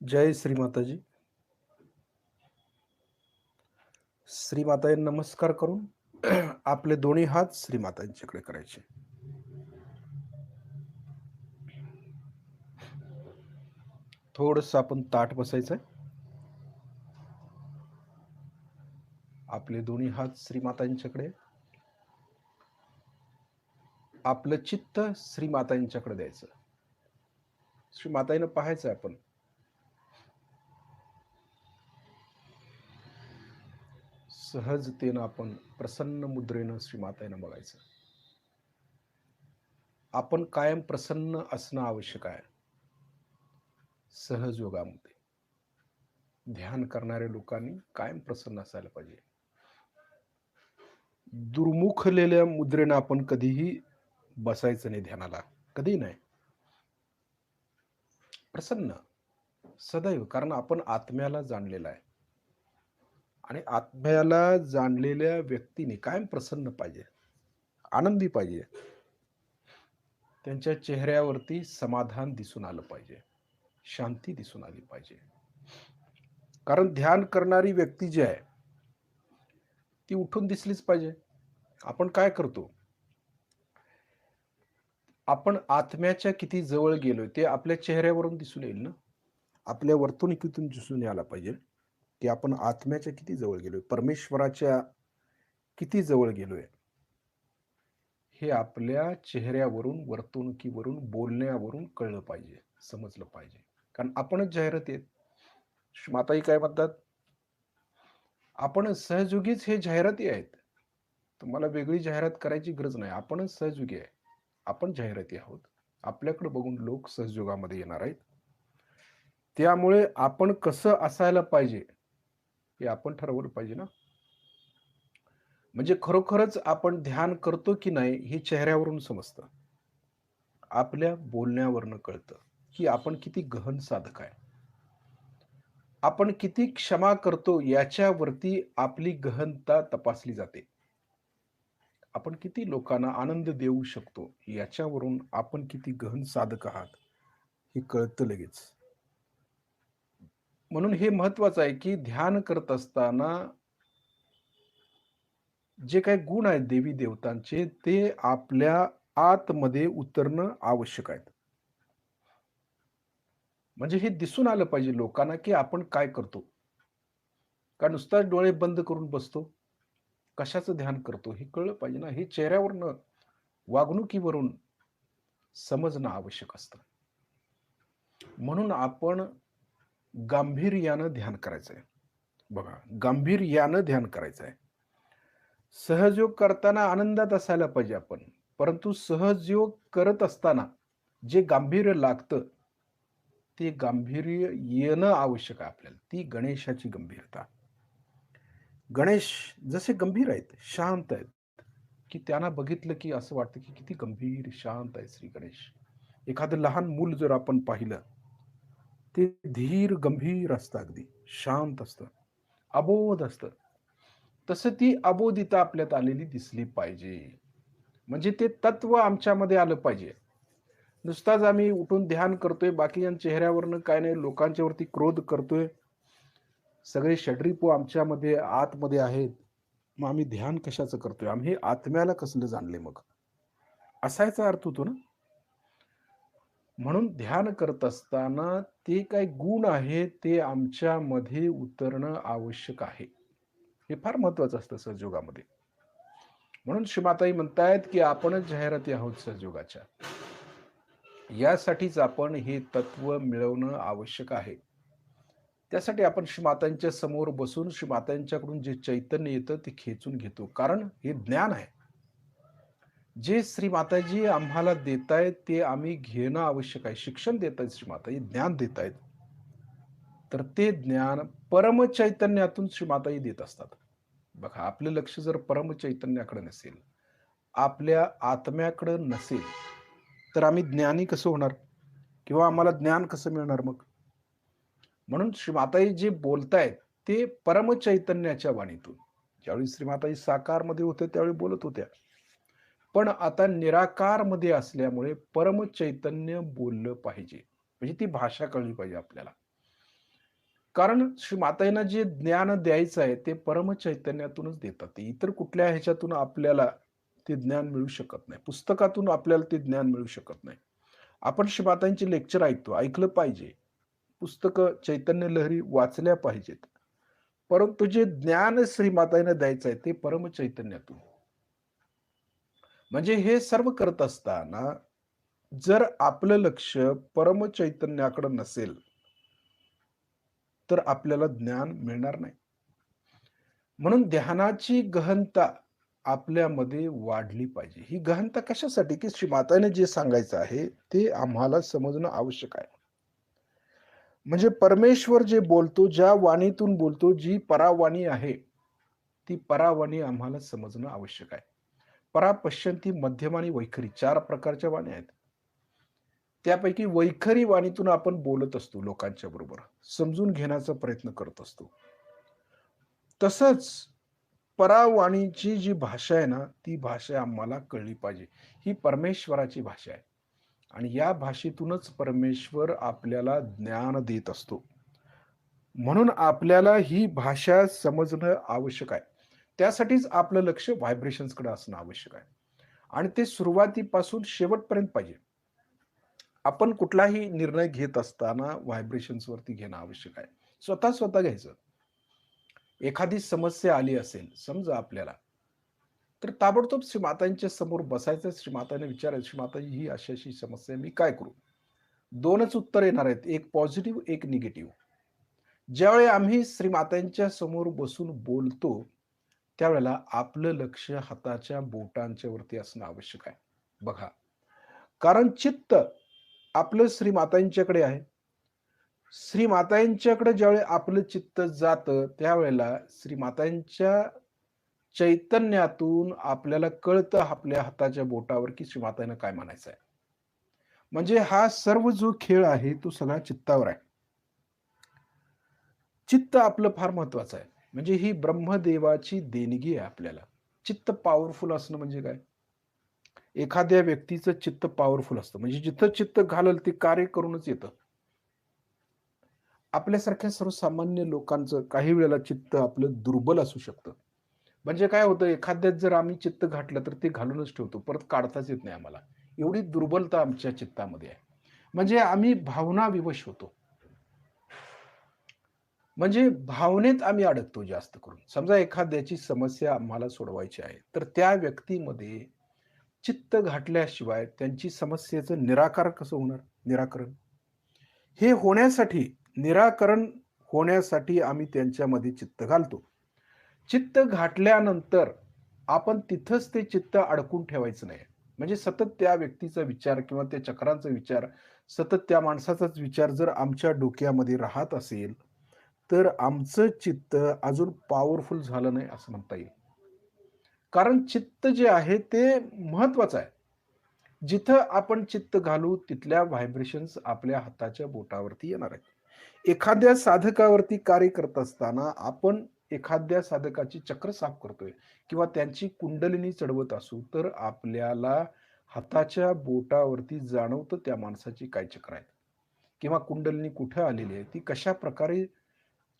जय श्री माताजी. श्री माताजी नमस्कार करून आपले दोन्ही हात श्री मातांच्याकडे करायचे. थोडंसं आपण ताठ बसायचंय. आपले दोन्ही हात श्री मातांच्याकडे. आपलं चित्त श्री मातांच्याकडे द्यायचं. श्री माताईनं पाहायचं आपण. सहजतेनं आपण प्रसन्न मुद्रेनं श्री माताईनं बघायचं. आपण कायम प्रसन्न असणं आवश्यक आहे. सहज योगामध्ये ध्यान करणाऱ्या लोकांनी कायम प्रसन्न असायला पाहिजे. दुर्मुखलेल्या मुद्रेनं आपण कधीही बसायचं नाही ध्यानाला, कधी नाही. प्रसन्न सदैव, कारण आपण आत्म्याला जाणलेला आहे आणि आत्म्याला जाणलेल्या व्यक्तीने कायम प्रसन्न पाहिजे, आनंदी पाहिजे. त्यांच्या चेहऱ्यावरती समाधान दिसून आलं पाहिजे, शांती दिसून आली पाहिजे. कारण ध्यान करणारी व्यक्ती जी आहे ती उठून दिसलीच पाहिजे. आपण काय करतो, आपण आत्म्याच्या किती जवळ गेलोय ते आपल्या चेहऱ्यावरून दिसून येईल ना. आपल्या वर्तणुकीतून दिसून यायला पाहिजे की आपण आत्म्याच्या किती जवळ गेलोय, परमेश्वराच्या किती जवळ गेलोय. हे आपल्या चेहऱ्यावरून, वर्तणुकीवरून, बोलण्यावरून कळलं पाहिजे, समजलं पाहिजे. कारण आपणच जाहिरात आहेत. माताई काय म्हणतात, आपण सहयोगीच हे जाहिराती आहेत. तुम्हाला वेगळी जाहिरात करायची गरज नाही. आपणच सहयोगी आहे. आपण जाहिराती आहोत. आपल्याकडे बघून लोक सहयोगामध्ये येणार आहेत. त्यामुळे आपण कसं असायला पाहिजे हे आपण ठरवलं पाहिजे ना. म्हणजे खरोखरच आपण ध्यान करतो की नाही हे चेहऱ्यावरून समजतं. आपल्या बोलण्यावरनं कळतं की आपण किती गहन साधक आहे. आपण किती क्षमा करतो याच्यावरती आपली गहनता तपासली जाते. आपण किती लोकांना आनंद देऊ शकतो याच्यावरून आपण किती गहन साधक आहात हे कळतं लगेच. म्हणून हे महत्वाचं आहे की ध्यान करत असताना जे काही गुण आहेत देवी देवतांचे ते आपल्या आतमध्ये उतरणं आवश्यक आहे. म्हणजे हे दिसून आलं पाहिजे लोकांना की आपण काय करतो. का नुसताच डोळे बंद करून बसतो, कशाचं ध्यान करतो हे कळलं पाहिजे ना. हे चेहऱ्यावरनं, वागणुकीवरून समजणं आवश्यक असतं. म्हणून आपण गांभीर्यानं ध्यान करायचंय. बघा, गांभीर्यानं ध्यान करायचंय. सहजयोग करताना आनंदात असायला पाहिजे आपण. परंतु सहजयोग करत असताना जे गांभीर्य लागतं, ते गांभीर्य येणं आवश्यक आहे आपल्याला. ती गणेशाची गंभीरता. गणेश जसे गंभीर आहेत, शांत आहेत, की त्यांना बघितलं की असं वाटतं की किती गंभीर, शांत आहे श्री गणेश. एखादं लहान मूल जर आपण पाहिलं, ते धीर, गंभीर असतं, अगदी शांत असतं, अबोध असतं. तसं ती अबोधिता आपल्यात आलेली दिसली पाहिजे. म्हणजे ते तत्व आमच्यामध्ये आलं पाहिजे. नुसताच आम्ही उठून ध्यान करतोय, बाकीच्या चेहऱ्यावरनं काय नाही, लोकांच्यावरती क्रोध करतोय. सगळे षड्रिपू आमच्यामध्ये आतमध्ये आहेत. मग आम्ही ध्यान कशाचं करतोय? आम्ही आत्म्याला कसलं जाणले मग? असायचा अर्थ होतो ना. म्हणून ध्यान करत असताना ते काही गुण आहे ते आमच्यामध्ये उतरणं आवश्यक आहे. हे फार महत्वाचं असतं सहजयोगामध्ये. म्हणून श्रीमाताई म्हणतायत की आपणच जाहिराती आहोत सहजयोगाच्या. यासाठीच आपण हे तत्व मिळवणं आवश्यक आहे. त्यासाठी आपण श्रीमातांच्या समोर बसून श्रीमातांच्याकडून जे चैतन्य येतं ते खेचून घेतो. कारण हे ज्ञान आहे. जे श्री माताजी आम्हाला देतायत ते आम्ही घेणं आवश्यक आहे. शिक्षण देतायत श्री माताजी, ज्ञान देतायत. तर ते ज्ञान परमचैतन्यातून श्री माताजी देत असतात. बघा, आपलं लक्ष जर परमचैतन्याकडे नसेल, आपल्या आत्म्याकडे नसेल, तर आम्ही ज्ञानी कसं होणार? किंवा आम्हाला ज्ञान कसं मिळणार मग? म्हणून श्री माताजी जे बोलतायत ते परमचैतन्याच्या वाणीतून. ज्यावेळी श्री माताजी साकारमध्ये होते त्यावेळी बोलत होत्या. पण आता निराकारमध्ये असल्यामुळे परमचैतन्य बोललं पाहिजे. म्हणजे ती भाषा कळली पाहिजे आपल्याला. कारण श्री माताजींना जे ज्ञान द्यायचं आहे ते परमचैतन्यातूनच देतात. ते इतर कुठल्या ह्याच्यातून आपल्याला ते ज्ञान मिळू शकत नाही. पुस्तकातून आपल्याला ते ज्ञान मिळू शकत नाही. आपण श्री माताजींचे लेक्चर ऐकतो, ऐकलं पाहिजे. पुस्तकं चैतन्य लहरी वाचल्या पाहिजेत. परंतु जे ज्ञान श्री माताजींना द्यायचं आहे ते परमचैतन्यातून. म्हणजे हे सर्व करत असताना जर आपलं लक्ष परमचैतन्याकडे नसेल, तर आपल्याला ज्ञान मिळणार नाही. म्हणून ध्यानाची गहनता आपल्यामध्ये वाढली पाहिजे. ही गहनता कशासाठी? की श्री माताने जे सांगायचं आहे, ते आम्हाला समजणं आवश्यक आहे. म्हणजे परमेश्वर जे बोलतो, ज्या वाणीतून बोलतो, जी परावाणी आहे, ती परावाणी आम्हाला समजणं आवश्यक आहे. परा, पश्यंती, मध्यम आणि वैखरी 4 प्रकारच्या वाण्या आहेत. त्यापैकी वैखरी वाणीतून आपण बोलत असतो लोकांच्या बरोबर. समजून घेण्याचा प्रयत्न करत असतो. तसंच परावाणीची जी भाषा आहे ना, ती भाषा आम्हाला कळली पाहिजे. ही परमेश्वराची भाषा आहे आणि या भाषेतूनच परमेश्वर आपल्याला ज्ञान देत असतो. म्हणून आपल्याला ही भाषा समजणं आवश्यक आहे. त्यासाठीच आपलं लक्ष व्हायब्रेशन्सकडे असणं आवश्यक आहे आणि ते सुरुवातीपासून शेवटपर्यंत पाहिजे. आपण कुठलाही निर्णय घेत असताना व्हायब्रेशन्सवरती घेणं आवश्यक आहे. स्वतः घ्यायचं. एखादी समस्या आली असेल समजा आपल्याला, तर ताबडतोब श्री मातांच्या समोर बसायचं. श्री मातांना विचारायचं, "श्री माताजी, ही अशी-अशी समस्या आहे, मी काय करू?" 2च उत्तर येणार आहेत, एक पॉझिटिव्ह, एक निगेटिव्ह. ज्यावेळी आम्ही श्री मातांच्या समोर बसून बोलतो, त्यावेळेला आपलं लक्ष हाताच्या बोटांच्या वरती असणं आवश्यक आहे. बघा, कारण चित्त आपलं श्री मातांच्याकडे आहे. श्री मातांच्याकडे ज्यावेळी आपलं चित्त जातं, त्यावेळेला श्री मातांच्या चैतन्यातून आपल्याला कळतं आपल्या हाताच्या बोटावर, की श्री मातांना काय म्हणायचं आहे. म्हणजे हा सर्व जो खेळ आहे, तो सगळा चित्तावर आहे. चित्त आपलं फार महत्वाचं आहे. म्हणजे ही ब्रह्मदेवाची देणगी आहे आपल्याला. चित्त पॉवरफुल असणं म्हणजे काय? एखाद्या व्यक्तीचं चित्त पॉवरफुल असतं. म्हणजे जिथं चित्त घालेल ते कार्य करूनच येतं. आपल्यासारख्या सर्वसामान्य लोकांचं काही वेळेला चित्त आपलं दुर्बल असू शकतं. म्हणजे काय होतं, एखाद्यात जर आम्ही चित्त घातलं, तर ते घालूनच ठेवतो. परत काढताच येत नाही आम्हाला. एवढी दुर्बलता आमच्या चित्तामध्ये आहे. म्हणजे आम्ही भावनाविवश होतो. म्हणजे भावनेत आम्ही अडकतो जास्त करून. समजा एखाद्याची समस्या आम्हाला सोडवायची आहे, तर त्या व्यक्तीमध्ये चित्त घातल्याशिवाय त्यांची समस्येचं निराकार कसं होणार? निराकरण. हे होण्यासाठी, निराकरण होण्यासाठी आम्ही त्यांच्यामध्ये चित्त घालतो. चित्त घातल्यानंतर आपण तिथंच ते चित्त अडकून ठेवायचं नाही. म्हणजे सतत त्या व्यक्तीचा विचार किंवा त्या चक्रांचा विचार, सतत त्या माणसाचाच विचार जर आमच्या डोक्यामध्ये राहत असेल, तर आमचं चित्त अजून पॉवरफुल झालं नाही असं म्हणता येईल. कारण चित्त जे आहे ते महत्वाचं आहे. जिथं आपण चित्त घालू तिथल्या व्हायब्रेशन्स आपल्या हाताच्या बोटावरती येणार आहेत. एखाद्या साधकावरती कार्य करत असताना आपण एखाद्या साधकाची चक्र साफ करतोय किंवा त्यांची कुंडलिनी चढवत असू, तर आपल्याला हाताच्या बोटावरती जाणवतं त्या माणसाची काय चक्र आहेत किंवा कुंडलिनी कुठे आलेली आहे, ती कशाप्रकारे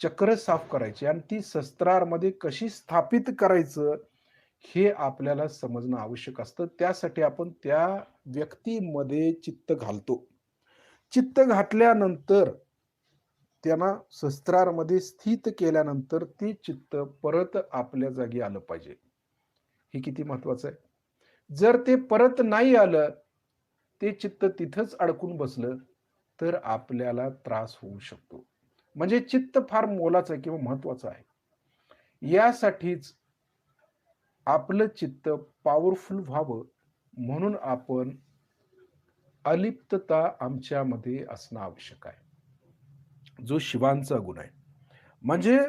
चक्र साफ करायची आणि ती शस्त्रामध्ये कशी स्थापित करायचं, हे आपल्याला समजणं आवश्यक असतं. त्यासाठी आपण त्या व्यक्तीमध्ये चित्त घालतो. चित्त घातल्यानंतर त्यांना शस्त्रामध्ये स्थित केल्यानंतर ते चित्त परत आपल्या जागी आलं पाहिजे. हे किती महत्वाचं आहे. जर ते परत नाही आलं, ते चित्त तिथंच अडकून बसलं, तर आपल्याला त्रास होऊ शकतो. म्हणजे चित्त फार मोलाचं आहे किंवा महत्वाचं आहे. यासाठीच आपलं चित्त पॉवरफुल व्हावं म्हणून आपण अलिप्तता आमच्यामध्ये असणं आवश्यक आहे. जो शिवांचा गुण आहे. म्हणजे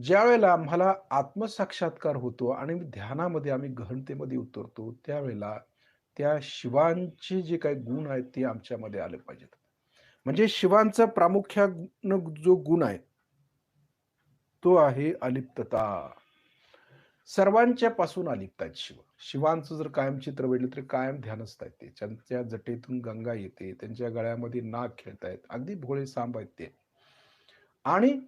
ज्यावेळेला आम्हाला आत्मसाक्षात्कार होतो आणि ध्यानामध्ये आम्ही गहनतेमध्ये उतरतो, त्यावेळेला त्या शिवांचे जे काही गुण आहेत, ते आमच्यामध्ये आले पाहिजेत. म्हणजे शिवांचा प्रामुख्याने जो गुण आहे, तो आहे अलिप्तता. सर्वांच्या पासून अलिप्त आहेत शिव. शिवांचं जर कायम चित्र बघितलं तर कायम ध्यानस्थ आहेत ते. त्यांच्या जटेतून गंगा येते, त्यांच्या गळ्यामध्ये नाग खेळतायत. अगदी भोळे सांब आहेत ते. आणि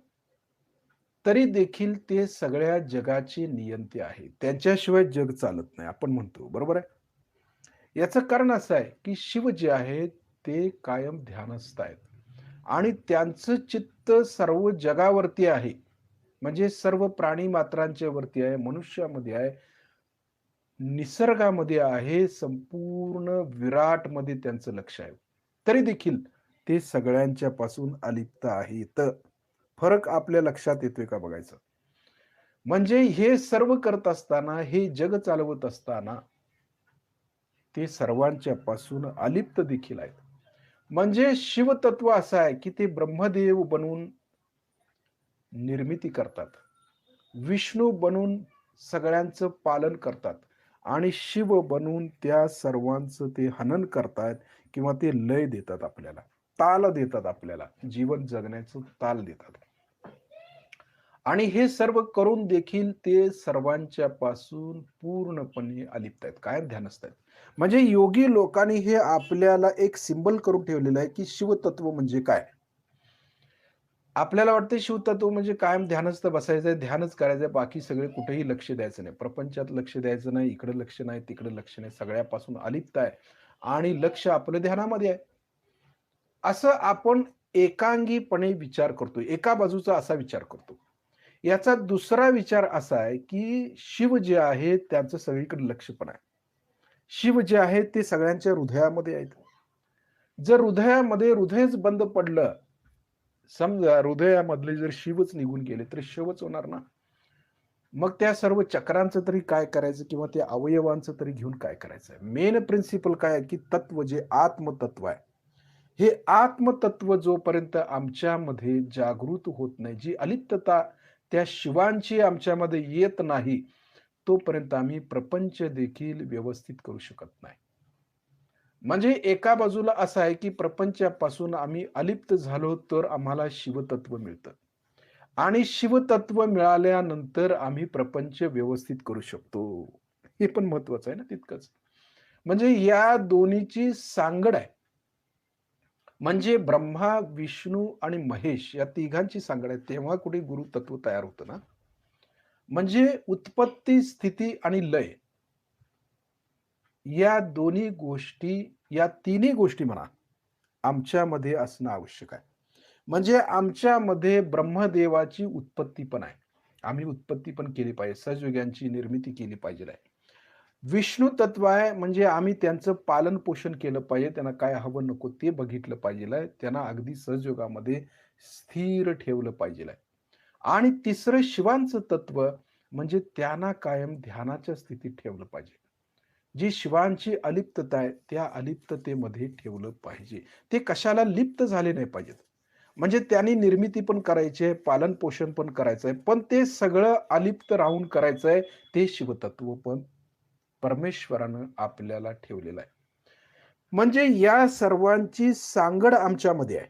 तरी देखील ते सगळ्या जगाचे नियंते आहे. त्यांच्याशिवाय जग चालत नाही आपण म्हणतो, बरोबर आहे? याचं कारण असं आहे, की शिव जे आहेत ते कायम ध्यानस्थ आहेत आणि त्यांचं चित्त सर्व जगावरती आहे. म्हणजे सर्व प्राणी मात्रांच्या वरती आहे, मनुष्यामध्ये आहे, निसर्गामध्ये आहे, संपूर्ण विराटमध्ये त्यांचं लक्ष आहे. तरी देखील ते सगळ्यांच्या पासून अलिप्त आहेत. फरक आपल्या लक्षात येतोय का बघायचं. म्हणजे हे सर्व करत असताना, हे जग चालवत असताना, ते सर्वांच्या पासून अलिप्त देखील आहेत. म्हणजे शिवतत्व असं आहे, की ते ब्रह्मदेव बनून निर्मिती करतात. विष्णू बनून सगळ्यांचं पालन करतात आणि शिव बनून त्या सर्वांचं ते हनन करतात किंवा ते लय देतात आपल्याला, ताल देतात आपल्याला, जीवन जगण्याचं ताल देतात. आणि हे सर्व करून देखील ते सर्वांच्या पासून पूर्णपणे अलिप्त आहेत, कायम ध्यानस्थ आहेत. म्हणजे योगी लोकांनी हे आपल्याला एक सिंबल करून ठेवलेलं आहे, की शिवतत्व म्हणजे काय? आपल्याला वाटतं शिवतत्व म्हणजे कायम ध्यानस्थ बसायचंय, ध्यानच करायचंय, बाकी सगळे कुठेही लक्ष द्यायचं नाही. प्रपंचात लक्ष द्यायचं नाही, इकडे लक्ष नाही, तिकडे लक्ष नाही. सगळ्यापासून अलिप्त आहे आणि लक्ष आपलं ध्यानामध्ये आहे. असं आपण एकांगीपणे विचार करतो. एका बाजूचा असा विचार करतो. याचा दुसरा विचार असा आहे, की शिव जे आहे त्यांचं सगळीकडे लक्ष पण आहे. शिव जे आहे ते सगळ्यांच्या हृदयामध्ये आहेत. जर हृदयामध्ये हृदयच बंद पडलं, समजा हृदयामधले जर शिवच निघून गेले, तर शिवच होणार ना. मग त्या सर्व चक्रांचं तरी काय करायचं किंवा त्या अवयवांचं तरी घेऊन काय करायचं? मेन प्रिन्सिपल काय आहे, की तत्व जे आत्मतत्व आहे. हे आत्मतत्व जोपर्यंत आमच्यामध्ये जागृत होत नाही, जी अलिप्तता त्या शिवांची आमच्यामध्ये येत नाही, तोपर्यंत आम्ही प्रपंच देखील व्यवस्थित करू शकत नाही. म्हणजे एका बाजूला असं आहे, की प्रपंचापासून आम्ही अलिप्त झालो, तर आम्हाला शिवतत्व मिळतं. आणि शिवतत्व मिळाल्यानंतर आम्ही प्रपंच व्यवस्थित करू शकतो. हे पण महत्वाचं आहे ना तितकंच. म्हणजे या दोन्हीची सांगड आहे. म्हणजे ब्रह्मा, विष्णू आणि महेश या तिघांची सांगड आहे. तेव्हा कुठे गुरुतत्व तयार होतं ना. म्हणजे उत्पत्ती, स्थिती आणि लय या दोन्ही गोष्टी, या तिन्ही गोष्टी म्हणा, आमच्यामध्ये असणं आवश्यक आहे. म्हणजे आमच्यामध्ये ब्रह्मदेवाची उत्पत्ती पण आहे. आम्ही उत्पत्ती पण केली पाहिजे. सहजयोग्यांची निर्मिती केली पाहिजे आहे. विष्णू तत्व आहे म्हणजे आम्ही त्यांचं पालन-पोषण केलं पाहिजे. त्यांना काय हवं नको ते बघितलं पाहिजे आहे. त्यांना अगदी सहजयोगामध्ये स्थिर ठेवलं पाहिजे आहे. आणि तिसरं शिवांचं तत्व म्हणजे त्यांना कायम ध्यानाच्या स्थितीत ठेवलं पाहिजे. जी शिवांची अलिप्तता आहे, त्या अलिप्ततेमध्ये ठेवलं पाहिजे. ते कशाला लिप्त झाले नाही पाहिजेत. म्हणजे त्यांनी निर्मिती पण करायची आहे, पालन-पोषण पण करायचं आहे. पण ते सगळं अलिप्त राहून करायचं आहे, ते शिवतत्व पण परमेश्वरानं आपल्याला ठेवलेलं आहे. म्हणजे या सर्वांची सांगड आमच्यामध्ये आहे.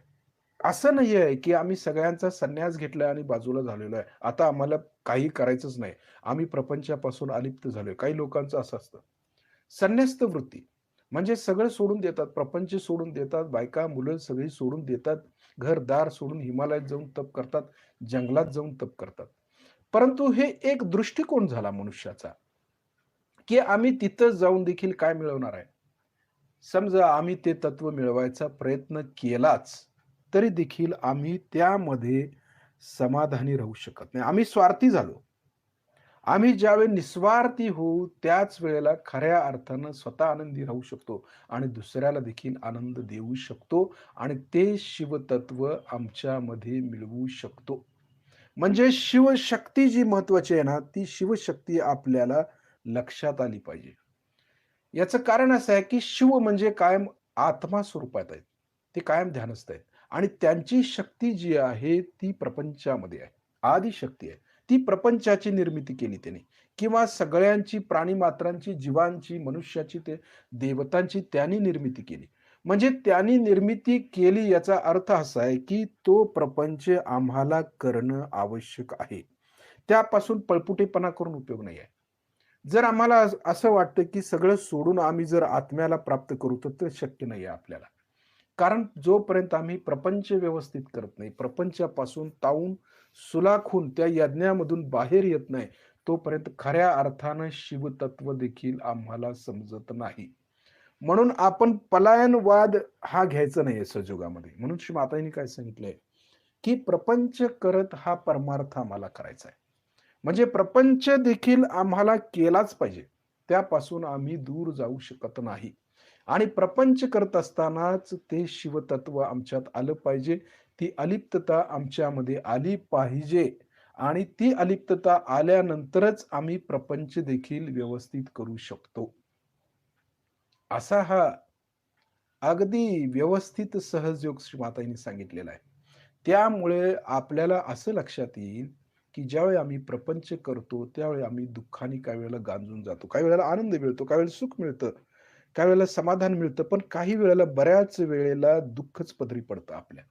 असं नाही आहे, की आम्ही सगळ्यांचा संन्यास घेतलाय आणि बाजूला झालेलो आहे. आता आम्हाला काही करायचंच नाही. आम्ही प्रपंचापासून अलिप्त झालोय. काही लोकांचं असं असतं. संन्यस्त वृत्ती. म्हणजे सगळं सोडून देतात. प्रपंच सोडून देतात. बायका, मुलं सगळी सोडून देतात. घर-दार सोडून हिमालयात जाऊन तप करतात. जंगलात जाऊन तप करतात. परंतु हे एक दृष्टिकोन झाला मनुष्याचा, की आम्ही तिथं जाऊन देखील काय मिळवणार आहे? समजा आम्ही ते तत्व मिळवायचा प्रयत्न केलाच, तरी देखील आम्ही त्यामध्ये समाधानी राहू शकत नाही. आम्ही स्वार्थी झालो. आम्ही ज्यावेळी निस्वार्थी होऊ, त्याच वेळेला खऱ्या अर्थानं स्वतः आनंदी राहू शकतो आणि दुसऱ्याला देखील आनंद देऊ शकतो आणि ते शिवतत्व आमच्यामध्ये मिळवू शकतो. म्हणजे शिवशक्ती जी महत्वाची आहे ना, ती शिवशक्ती आपल्याला लक्षात आली पाहिजे. याचं कारण असं आहे, की शिव म्हणजे कायम आत्मा स्वरूपात आहेत. ते कायम ध्यानस्थ आहेत आणि त्यांची शक्ती जी आहे, ती प्रपंचामध्ये आहे. आदिशक्ती आहे. ती प्रपंचाची निर्मिती केली त्याने किंवा सगळ्यांची प्राणीमात्रांची, जीवांची, मनुष्याची, ते देवतांची त्यांनी निर्मिती केली. म्हणजे त्यांनी निर्मिती केली याचा अर्थ असा आहे, की तो प्रपंच आम्हाला करणं आवश्यक आहे. त्यापासून पळपुटेपणा करून उपयोग नाही आहे. जर आम्हाला असं वाटतं, की सगळं सोडून आम्ही जर आत्म्याला प्राप्त करू, तर ते शक्य नाहीये आपल्याला. कारण जोपर्यंत आम्ही प्रपंच व्यवस्थित करत नाही, प्रपंचापासून तावून सुलाखून त्या यज्ञामधून बाहेर येत नाही, तोपर्यंत खऱ्या अर्थानं शिवतत्व देखील आम्हाला समजत नाही. म्हणून आपण पलायनवाद हा घ्यायचा नाहीये सजोगामध्ये. म्हणून श्री माताजींनी काय सांगितलंय, की प्रपंच करत हा परमार्थ आम्हाला करायचा आहे. म्हणजे प्रपंच देखील आम्हाला केलाच पाहिजे. त्यापासून आम्ही दूर जाऊ शकत नाही. आणि प्रपंच करत असतानाच ते शिवतत्व आमच्यात आलं पाहिजे. ती अलिप्तता आमच्यामध्ये आली पाहिजे आणि ती अलिप्तता आल्यानंतरच आम्ही प्रपंच देखील व्यवस्थित करू शकतो. असा हा अगदी व्यवस्थित सहजयोग श्री माताजींनी सांगितलेला आहे. त्यामुळे आपल्याला असं लक्षात येईल, की ज्यावेळी आम्ही प्रपंच करतो, त्यावेळी आम्ही दुःखाने काही वेळेला गांजून जातो. काही वेळेला आनंद मिळतो, काही वेळेला सुख मिळतं, काही वेळेला समाधान मिळतं, पण काही वेळेला बऱ्याच वेळेला दुःखच पदरी पडतं आपल्या.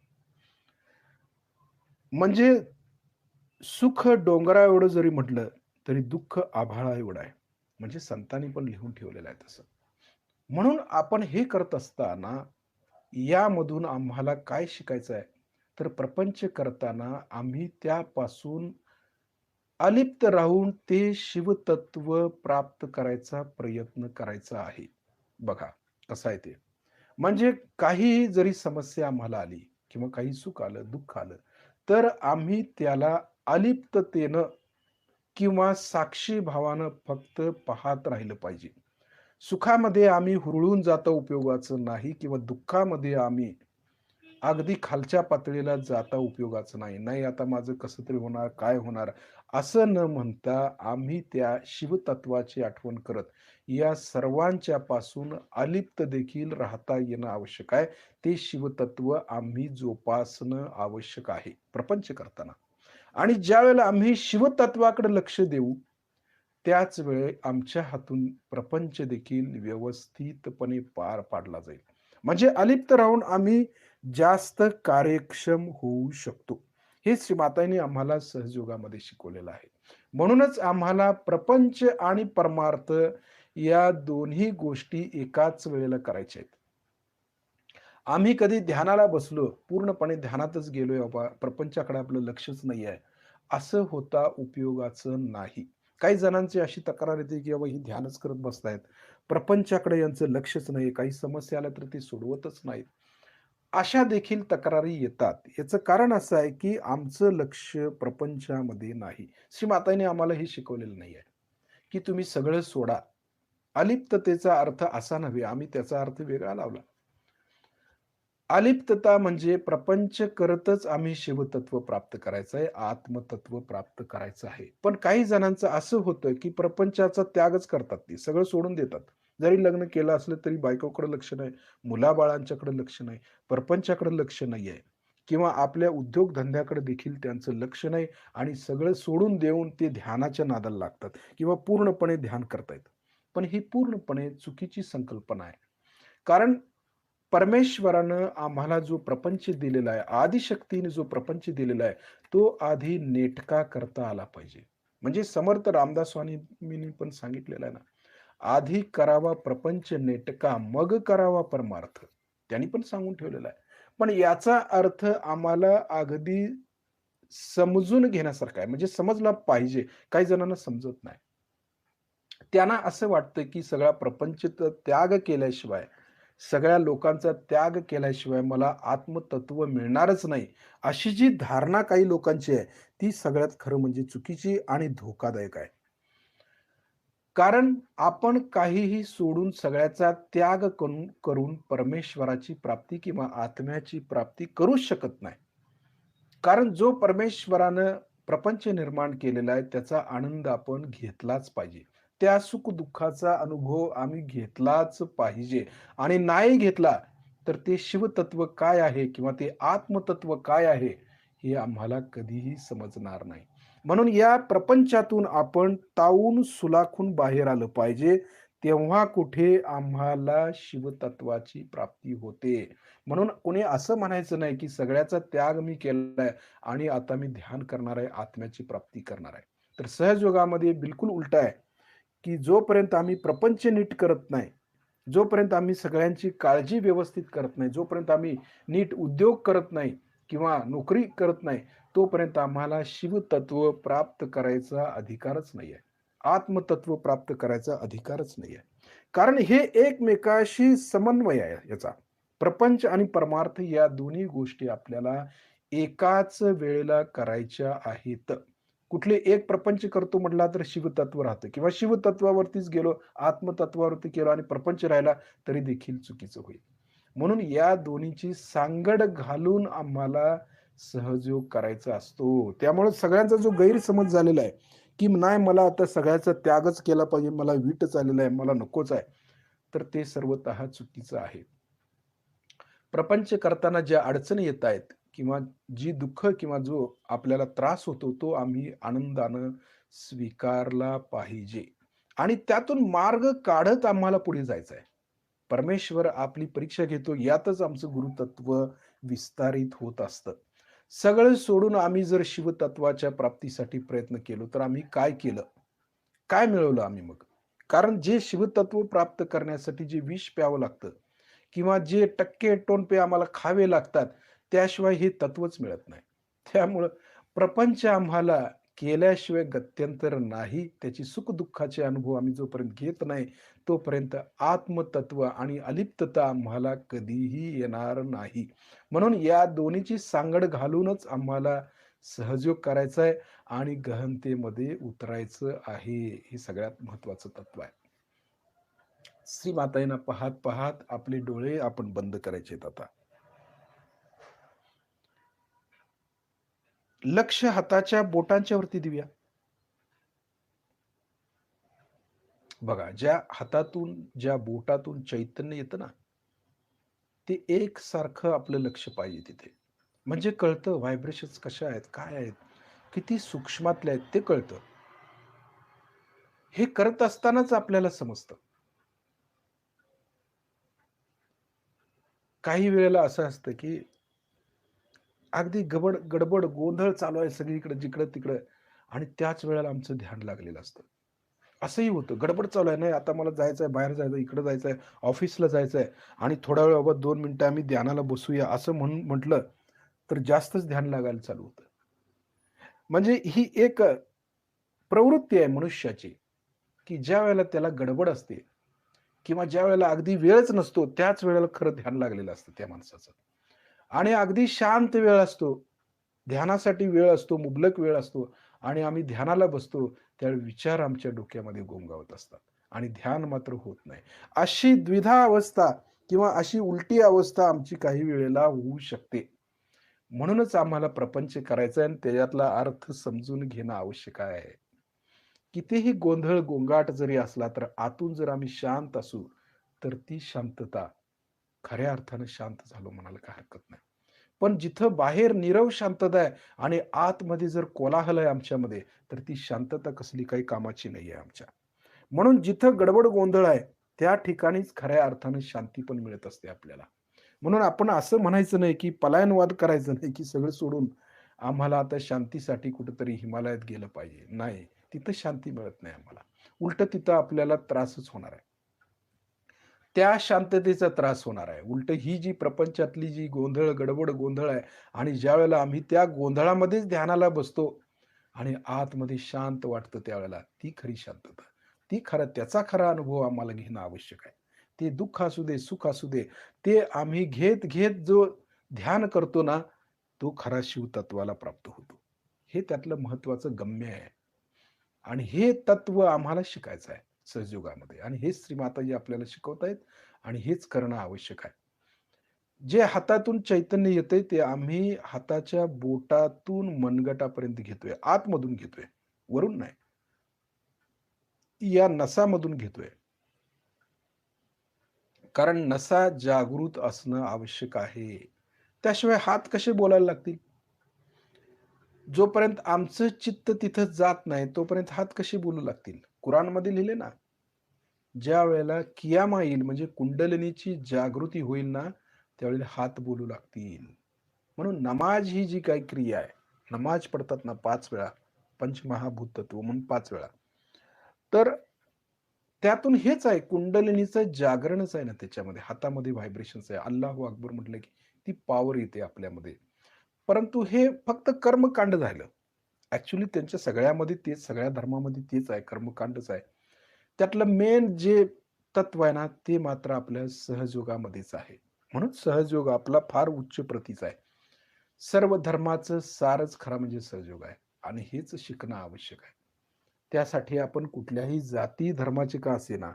म्हणजे सुख डोंगरा एवढं जरी म्हटलं, तरी दुःख आभाळा एवढं आहे. म्हणजे संतांनी पण लिहून ठेवलेलं आहे तसं. म्हणून आपण हे करत असताना यामधून आम्हाला काय शिकायचं आहे? तर प्रपंच करताना आम्ही त्यापासून अलिप्त राहून ते शिवतत्व प्राप्त करायचा प्रयत्न करायचा आहे. बघा, कसं आहे ते. म्हणजे काहीही जरी समस्या आम्हाला आली किंवा काही सुख आलं, दुःख आलं, तर आम्ही त्याला अलिप्ततेनं किंवा साक्षी भावानं फक्त पाहत राहिलं पाहिजे. सुखामध्ये आम्ही हुरळून जाता उपयोगाचं नाही किंवा दुःखामध्ये आम्ही अगदी खालच्या पातळीला जाता उपयोगाचं नाही. नाही आता माझं कसं तरी होणार, काय होणार? असं न म्हणता आम्ही त्या शिवतत्वाची आठवण करत या सर्वांच्या पासून अलिप्त देखील राहता येणं आवश्यक आहे. ते शिवतत्व आम्ही जोपासणं आवश्यक आहे, प्रपंच करताना. आणि ज्यावेळेला आम्ही शिवतत्वाकडे लक्ष देऊ, त्याच वेळी आमच्या हातून प्रपंच देखील व्यवस्थितपणे पार पाडला जाईल. म्हणजे अलिप्त राहून आम्ही जास्त कार्यक्षम होऊ शकतो. हे श्री मातांनी आम्हाला सहजयोगामध्ये शिकवलेलं आहे. म्हणूनच आम्हाला प्रपंच आणि परमार्थ या दोन्ही गोष्टी एकाच वेळेला करायच्या आहेत. आम्ही कधी ध्यानाला बसलो, पूर्णपणे ध्यानातच गेलोय बाबा, प्रपंचाकडे आपलं लक्षच नाही आहे, असं होता उपयोगाचं नाही. काही जणांची अशी तक्रार येते, की बाबा ही ध्यानच करत बसतायत. प्रपंचाकडे यांचं लक्षच नाही. काही समस्या आल्या तर ते सोडवतच नाहीत. अशा देखील तक्रारी येतात. याचं कारण असं आहे, की आमचं लक्ष प्रपंचामध्ये नाही. श्री मातांनी आम्हाला हे शिकवलेलं नाही आहे, की तुम्ही सगळं सोडा. अलिप्ततेचा अर्थ असा नव्हे, आम्ही त्याचा अर्थ वेगळा लावला. अलिप्तता म्हणजे प्रपंच करतच आम्ही शिवतत्व प्राप्त करायचं आहे, आत्मतत्व प्राप्त करायचं आहे. पण काही जणांचं असं होतं, की प्रपंचाचा त्यागच करतात ते. सगळं सोडून देतात. जरी लग्न केलं असलं तरी बायकोकडे लक्ष नाही, मुलाबाळांच्याकडे लक्ष नाही, प्रपंचाकडे लक्ष नाहीये किंवा आपल्या उद्योगधंद्याकडे देखील त्यांचं लक्ष नाही आणि सगळं सोडून देऊन ते ध्यानाच्या नादाला लागतात किंवा पूर्णपणे ध्यान करतायत. पण ही पूर्णपणे चुकीची संकल्पना आहे. कारण परमेश्वरानं आम्हाला जो प्रपंच दिलेला आहे, आदिशक्तीने जो प्रपंच दिलेला आहे, तो आधी नेटका करता आला पाहिजे. म्हणजे समर्थ रामदास स्वामींनी पण सांगितलेलं आहे ना, आधी करावा प्रपंच नेटका, मग करावा परमार्थ. त्यांनी पण सांगून ठेवलेलं आहे. पण याचा अर्थ आम्हाला अगदी समजून घेण्यासारखा आहे. म्हणजे समजला पाहिजे. काही जणांना समजत नाही. त्यांना असं वाटतं, की सगळा प्रपंच त्याग केल्याशिवाय, सगळ्या लोकांचा त्याग केल्याशिवाय मला आत्मतत्व मिळणारच नाही. अशी जी धारणा काही लोकांची आहे, ती सगळ्यात खरं म्हणजे चुकीची आणि धोकादायक आहे. कारण आपण काहीही सोडून सगळ्याचा त्याग करून परमेश्वराची प्राप्ती किंवा आत्म्याची प्राप्ती करूच शकत नाही. कारण जो परमेश्वरानं प्रपंच निर्माण केलेला आहे, त्याचा आनंद आपण घेतलाच पाहिजे. त्या सुख-दुःखाचा अनुभव आम्ही घेतलाच पाहिजे आणि नाही घेतला, तर ते शिवतत्व काय आहे किंवा ते आत्मतत्व काय आहे, हे आम्हाला कधीही समजणार नाही. म्हणून या प्रपंचातून आपण तावून सुलाखून बाहेर आलं पाहिजे. तेव्हा कुठे आम्हाला शिवतत्वाची प्राप्ती होते. म्हणून कोणी असं म्हणायचं नाही, की सगळ्याचा त्याग मी केलाय आणि आता मी ध्यान करणार आहे, आत्म्याची प्राप्ती करणार आहे. तर सहजयोगामध्ये बिलकुल उलटं आहे, की जोपर्यंत आम्ही प्रपंच नीट करत नाही, जोपर्यंत आम्ही सगळ्यांची काळजी व्यवस्थित करत नाही, जोपर्यंत आम्ही नीट उद्योग करत नाही किंवा नोकरी करत नाही, तोपर्यंत आम्हाला शिवतत्व प्राप्त करायचा अधिकारच नाहीये. आत्मतत्व प्राप्त करायचा अधिकारच नाहीये. कारण हे एकमेकाशी समन्वय आहे याचा. प्रपंच आणि परमार्थ या दोन्ही गोष्टी आपल्याला एकाच वेळेला करायच्या आहेत. कुठले एक प्रपंच करतो म्हटला तर शिवतत्व राहतं किंवा शिवतत्वावरतीच गेलो, आत्मतत्वावरती केलो आणि प्रपंच राहिला तरी देखील चुकीचं होईल. म्हणून या दोन्हीची सांगड घालून आम्हाला सहजयोग करायचा असतो. त्यामुळे सगळ्यांचा जो गैरसमज झालेला आहे, की नाही मला आता सगळ्याचा त्यागच केला पाहिजे, मला वीटच आलेला आहे, मला नकोच आहे. तर ते सर्वतः चुकीचं आहे. प्रपंच करताना ज्या अडचणी येत आहेत किंवा जी दुःख किंवा जो आपल्याला त्रास होतो, तो आम्ही आनंदानं स्वीकारला पाहिजे आणि त्यातून मार्ग काढत आम्हाला पुढे जायचं आहे. परमेश्वर आपली परीक्षा घेतो यातच आमचं गुरुतत्व विस्तारित होत असतं. सगळं सोडून आम्ही जर शिवतत्वाच्या प्राप्तीसाठी प्रयत्न केलो, तर आम्ही काय केलं? काय मिळवलं आम्ही मग? कारण जे शिवतत्व प्राप्त करण्यासाठी जे विष प्यावं लागतं किंवा जे टक्के-टोणपे आम्हाला खावे लागतात, त्याशिवाय हे तत्वच मिळत नाही. त्यामुळं प्रपंच आम्हाला केल्याशिवाय गत्यंतर नाही. त्याची सुख-दुःखाचे अनुभव आम्ही जोपर्यंत घेत नाही, तोपर्यंत आत्मतत्व आणि अलिप्तता आम्हाला कधीही येणार नाही. म्हणून या दोन्हीची सांगड घालूनच आम्हाला सहजयोग करायचा आहे आणि गहनतेमध्ये उतरायचं आहे. हे सगळ्यात महत्त्वाचं तत्व आहे. श्रीमाताईंना पाहत-पाहत आपले डोळे आपण बंद करायचेत आता. लक्ष हाताच्या बोटांच्या वरती देऊया. बघा, ज्या हातातून, ज्या बोटातून चैतन्य येतं ना, ते एकसारखं आपलं लक्ष पाहिजे तिथे. म्हणजे कळतं व्हायब्रेशन्स कशा आहेत, काय आहेत, किती सूक्ष्मातले आहेत ते कळतं. हे करत असतानाच आपल्याला समजतं. काही वेळेला असं असतं, की अगदी गडबड, गोंधळ चालू आहे सगळीकडे जिकडं-तिकडं आणि त्याच वेळेला आमचं ध्यान लागलेलं असतं. असंही होतं, गडबड चालू आहे, नाही आता मला जायचंय, बाहेर जायचं, इकडं जायचंय, ऑफिसला जायचंय आणि थोड्या वेळ बाबा 2 मिनिटं आम्ही ध्यानाला बसूया असं म्हणून म्हटलं, तर जास्तच ध्यान लागायला चालू होतं. म्हणजे ही एक प्रवृत्ती आहे मनुष्याची, की ज्यावेळेला त्याला गडबड असते किंवा ज्यावेळेला अगदी वेळच नसतो, त्याच वेळेला खरं ध्यान लागलेलं असतं त्या माणसाचं. आणि अगदी शांत वेळ असतो. ध्यानासाठी वेळ असतो, मुबलक वेळ असतो आणि आम्ही ध्यानाला बसतो, त्यावेळी विचार आमच्या डोक्यामध्ये घोंगावत असतात आणि ध्यान मात्र होत नाही. अशी द्विधा अवस्था किंवा अशी उलटी अवस्था आमची काही वेळेला होऊ शकते. म्हणूनच आम्हाला प्रपंच करायचा आहे आणि त्याच्यातला अर्थ समजून घेणं आवश्यक आहे. कितीही गोंधळ गोंगाट जरी असला, तर आतून जर आम्ही शांत असू, तर ती शांतता खऱ्या अर्थाने शांत झालो म्हणायला काही हरकत नाही. पण जिथं बाहेर नीरव शांतता आहे आणि आतमध्ये जर कोलाहल आहे आमच्यामध्ये, तर ती शांतता कसली काही कामाची नाहीये आमच्या. म्हणून जिथं गडबड गोंधळ आहे, त्या ठिकाणीच खऱ्या अर्थाने शांती पण मिळत असते आपल्याला. म्हणून आपण असं म्हणायचं नाही, की पलायनवाद करायचं नाही, की सगळं सोडून आम्हाला आता शांतीसाठी कुठेतरी हिमालयात गेलं पाहिजे. नाही, तिथं शांती मिळत नाही आम्हाला. उलटं तिथं आपल्याला त्रासच होणार आहे. त्या शांततेचा त्रास होणार आहे. उलटं ही जी प्रपंचातली जी गोंधळ, गडबड गोंधळ आहे आणि ज्यावेळेला आम्ही त्या गोंधळामध्येच ध्यानाला बसतो आणि आतमध्ये शांत वाटतं त्यावेळेला, ती खरी शांतता. त्याचा खरा अनुभव आम्हाला घेणं आवश्यक आहे. ते दुःख असू दे, सुख असू दे, ते आम्ही घेत जो ध्यान करतो ना, तो खरा शिवतत्वाला प्राप्त होतो. हे त्यातलं महत्त्वाचं गम्य आहे. आणि हे तत्व आम्हाला शिकायचं आहे सहजयोगामध्ये आणि हेच श्रीमाताजी आपल्याला शिकवतायत आणि हेच करणं आवश्यक आहे. जे हातातून चैतन्य येतंय ते आम्ही हाताच्या बोटातून मनगटापर्यंत घेतोय, आतमधून घेतोय, वरून नाही. या नसामधून घेतोय. कारण नसा जागृत असणं आवश्यक आहे. त्याशिवाय हात कसे बोलायला लागतील? जोपर्यंत आमचं चित्त तिथं जात नाही, तोपर्यंत हात कसे बोलू लागतील? कुराणमध्ये लिहिले ना, ज्यावेळेला कियामा येईल म्हणजे कुंडलिनीची जागृती होईल ना, त्यावेळेला हात बोलू लागतील. म्हणून नमाज ही जी काही क्रिया आहे, नमाज पडतात ना 5 वेळा, पंचमहाभूत तत्व म्हणून 5 वेळा. तर त्यातून हेच आहे कुंडलिनीचं जागरणच आहे ना त्याच्यामध्ये. हातामध्ये व्हायब्रेशन्स आहे. अल्लाहू अकबर म्हटलं की ती पॉवर येते आपल्यामध्ये. परंतु हे फक्त कर्मकांड झालं. ॲक्चुअली त्यांच्या सगळ्यामध्ये तेच, सगळ्या धर्मामध्ये तेच आहे, कर्मकांडच आहे. त्यातलं मेन जे तत्व आहे ना, ते मात्र आपल्या सहजयोगामध्येच आहे. म्हणून सहजयोग आपला फार उच्च प्रतीचा आहे. सर्व धर्माचं सारच खरा म्हणजे सहजयोग आहे आणि हेच शिकणं आवश्यक आहे. त्यासाठी आपण कुठल्याही जाती धर्माचे का असेना,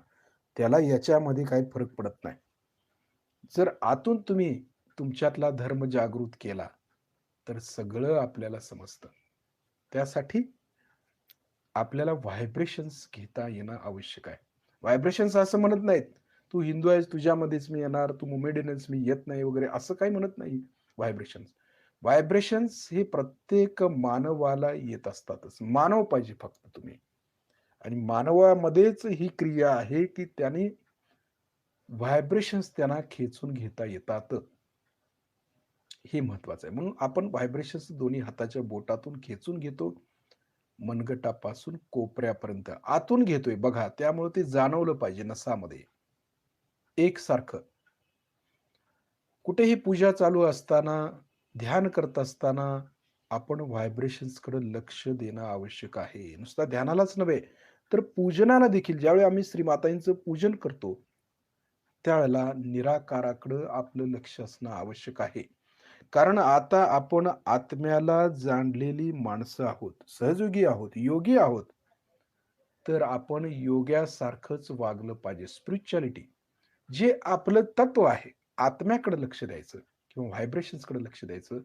त्याला याच्यामध्ये काही फरक पडत नाही. जर आतून तुम्ही तुमच्यातला धर्म जागृत केला, तर सगळं आपल्याला समजतं. त्यासाठी आपल्याला व्हायब्रेशन्स घेता येणं आवश्यक आहे. व्हायब्रेशन्स असं म्हणत नाहीत, "तू हिंदू आहेस, तुझ्यामध्येच मी येणार, तू मोमेडियन आहेस, मी येत नाही" वगैरे असं काही म्हणत नाही व्हायब्रेशन्स. व्हायब्रेशन्स हे प्रत्येक मानवाला येत असतातच. मानव पाहिजे फक्त तुम्ही आणि मानवामध्येच ही क्रिया आहे, की त्याने व्हायब्रेशन्स त्यांना खेचून घेता येतात. हे महत्वाचं आहे. म्हणून आपण व्हायब्रेशन्स दोन्ही हाताच्या बोटातून खेचून घेतो, मनगटापासून कोपऱ्यापर्यंत आतून घेतोय बघा. त्यामुळे ते जाणवलं पाहिजे नसामध्ये. एकसारखं. कुठेही पूजा चालू असताना, ध्यान करत असताना आपण व्हायब्रेशन्सकडे लक्ष देणं आवश्यक आहे. नुसता ध्यानालाच नव्हे, तर पूजनाला देखील ज्यावेळी आम्ही श्रीमातांचं पूजन करतो, त्यावेळेला निराकाराकडं आपलं लक्ष असणं आवश्यक आहे. कारण आता आपण आत्म्याला जाणलेली माणसं आहोत, सहजयोगी आहोत, योगी आहोत. तर आपण योग्यासारखंच वागलं पाहिजे. स्पिरिच्युअलिटी जे आपलं तत्व आहे, आत्म्याकडे लक्ष द्यायचं किंवा व्हायब्रेशन्सकडे लक्ष द्यायचं,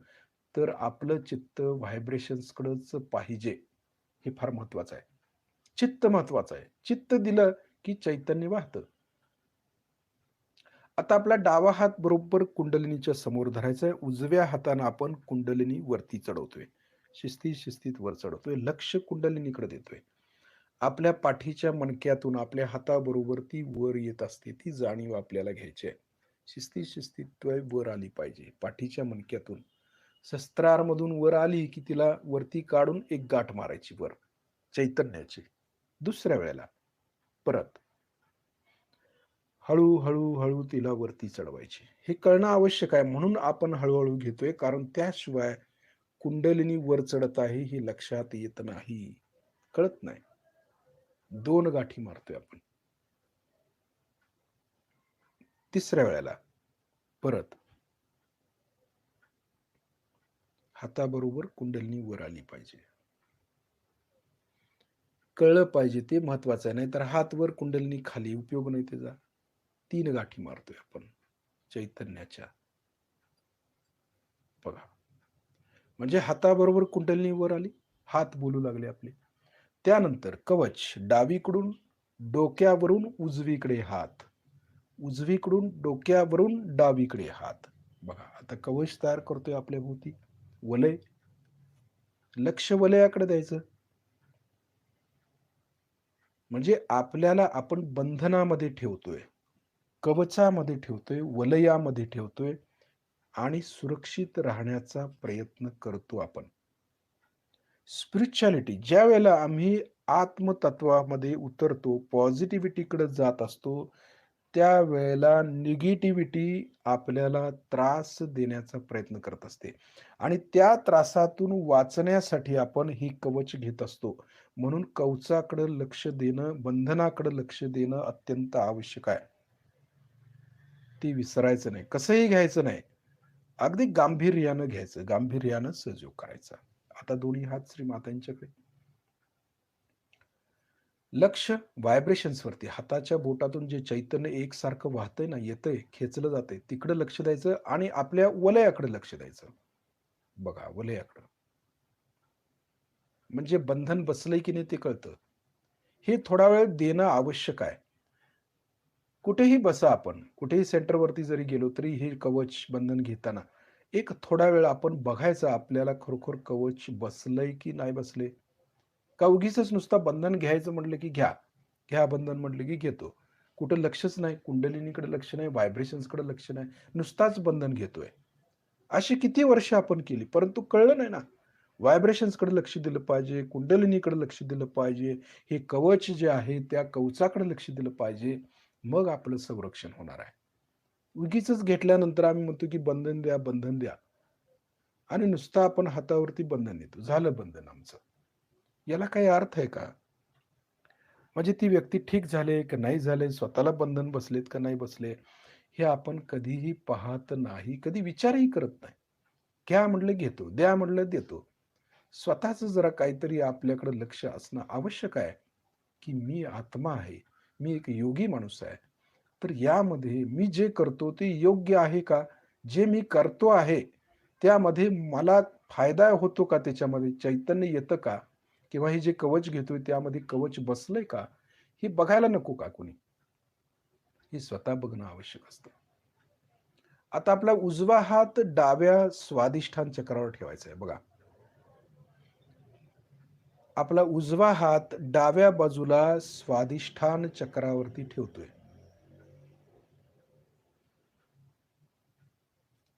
तर आपलं चित्त व्हायब्रेशन्सकडेच पाहिजे. हे फार महत्वाचं आहे. चित्त महत्वाचं आहे. चित्त दिलं की चैतन्य वाहतं. आता आपला डावा हात बरोबर कुंडलिनीच्या समोर धरायचा आहे. उजव्या हाताने आपण कुंडलिनी वरती चढवतोय. शिस्तीत वर चढवतोय. लक्ष कुंडलिनीकडे देतोय. आपल्या पाठीच्या मणक्यातून आपल्या हाताबरोबर ती वर येत असते. ती जाणीव आपल्याला घ्यायची आहे. शिस्तीत वर आली पाहिजे. पाठीच्या मणक्यातून शस्त्रारमधून वर आली, की तिला वरती काढून एक गाठ मारायची वर चैतन्याची. दुसऱ्या वेळेला परत हळू तिला वरती चढवायची. हे कळणं आवश्यक आहे. म्हणून आपण हळू घेतोय. कारण त्याशिवाय कुंडलिनी वर चढत आहे हे लक्षात येत नाही. कळत नाही. 2 गाठी मारतोय आपण. तिसऱ्या वेळेला परत हाताबरोबर कुंडलिनी वर आली पाहिजे. कळलं पाहिजे ते महत्वाचं आहे. नाहीतर हात वर कुंडलिनी खाली उपयोग नाही त्याचा. 3 गाठी मारतोय आपण चैतन्याच्या. बघा. म्हणजे हाताबरोबर कुंडलिनी वर आली, हात बोलू लागले आपले. त्यानंतर कवच डावीकडून डोक्यावरून उजवीकडे हात, उजवीकडून डोक्यावरून डावीकडे हात. बघा आता कवच तयार करतोय आपल्या भोवती. वलय, लक्ष वलयाकडे द्यायचं. म्हणजे आपल्याला आपण बंधनामध्ये ठेवतोय, कवचामध्ये ठेवतोय, वलयामध्ये ठेवतोय आणि सुरक्षित राहण्याचा प्रयत्न करतो आपण. स्पिरिच्युअलिटी ज्यावेळेला आम्ही आत्मतत्वामध्ये उतरतो, पॉझिटिव्हिटीकडे जात असतो, त्यावेळेला निगेटिव्हिटी आपल्याला त्रास देण्याचा प्रयत्न करत असते आणि त्या त्रासातून वाचण्यासाठी आपण ही कवच घेत असतो. म्हणून कवचाकडे लक्ष देणं, बंधनाकडे लक्ष देणं अत्यंत आवश्यक आहे. ते विसरायचं नाही. कसंही घ्यायचं नाही. अगदी गांभीर्यानं घ्यायचं. गांभीर्यानं सहयोग करायचा. आता दोन्ही हात श्रीमातांच्याकडे. लक्ष व्हायब्रेशन्सवरती हाताच्या बोटातून जे चैतन्य एकसारखं वाहतंय ना, येतंय, खेचलं जातंय, तिकडं लक्ष द्यायचं आणि आपल्या वलयाकडे लक्ष द्यायचं. बघा वलयाकडं. म्हणजे बंधन बसलंय की नाही ते कळतं. हे थोडा वेळ देणं आवश्यक आहे. कुठेही बसा आपण, कुठेही सेंटरवरती जरी गेलो तरी हे कवच बंधन घेताना एक थोडा वेळ आपण बघायचं आपल्याला खरोखर कवच बसलंय की नाही बसलंय. का उगीचच नुसतं बंधन घ्यायचं म्हटलं की घ्या. घ्या बंधन म्हटलं की घेतो. कुठं लक्षच नाही, कुंडलिनीकडे लक्ष नाही, व्हायब्रेशन्सकडे लक्ष नाही. नुसताच बंधन घेतोय. अशी किती वर्ष आपण केली, परंतु कळलं नाही ना. व्हायब्रेशन्सकडे लक्ष दिलं पाहिजे, कुंडलिनीकडे लक्ष दिलं पाहिजे. हे कवच जे आहे त्या कवचाकडे लक्ष दिलं पाहिजे. मग आपलं संरक्षण होणार आहे. उगीचच घेतल्यानंतर आम्ही म्हणतो, की बंधन द्या, बंधन द्या आणि नुसतं आपण हातावरती बंधन देतो. झालं बंधन आमचं. याला काही अर्थ आहे का? म्हणजे ती व्यक्ती ठीक झाले का नाही झाले, स्वतःला बंधन बसलेत का नाही बसले, हे आपण कधीही पाहत नाही, कधी विचारही करत नाही. घ्या म्हटलं घेतो, द्या म्हटलं देतो. स्वतःच जरा काहीतरी आपल्याकडे लक्ष असणं आवश्यक आहे, की मी आत्मा आहे. मी एक योगी माणूस आहे. तर यामध्ये मी जे करतो ते योग्य आहे का? जे मी करतो आहे, त्यामध्ये मला फायदा होतो का त्याच्यामध्ये? चैतन्य येतं का? किंवा हे जे कवच घेतोय त्यामध्ये कवच बसलंय का? हे बघायला नको का कोणी? हे स्वतः बघणं आवश्यक असतं. आता आपला उजवा हात डाव्या स्वादिष्ठान चक्रावर ठेवायचा आहे बघा. आपला उजवा हात डाव्या बाजूला स्वादिष्ठान चक्रावरती ठेवतोय.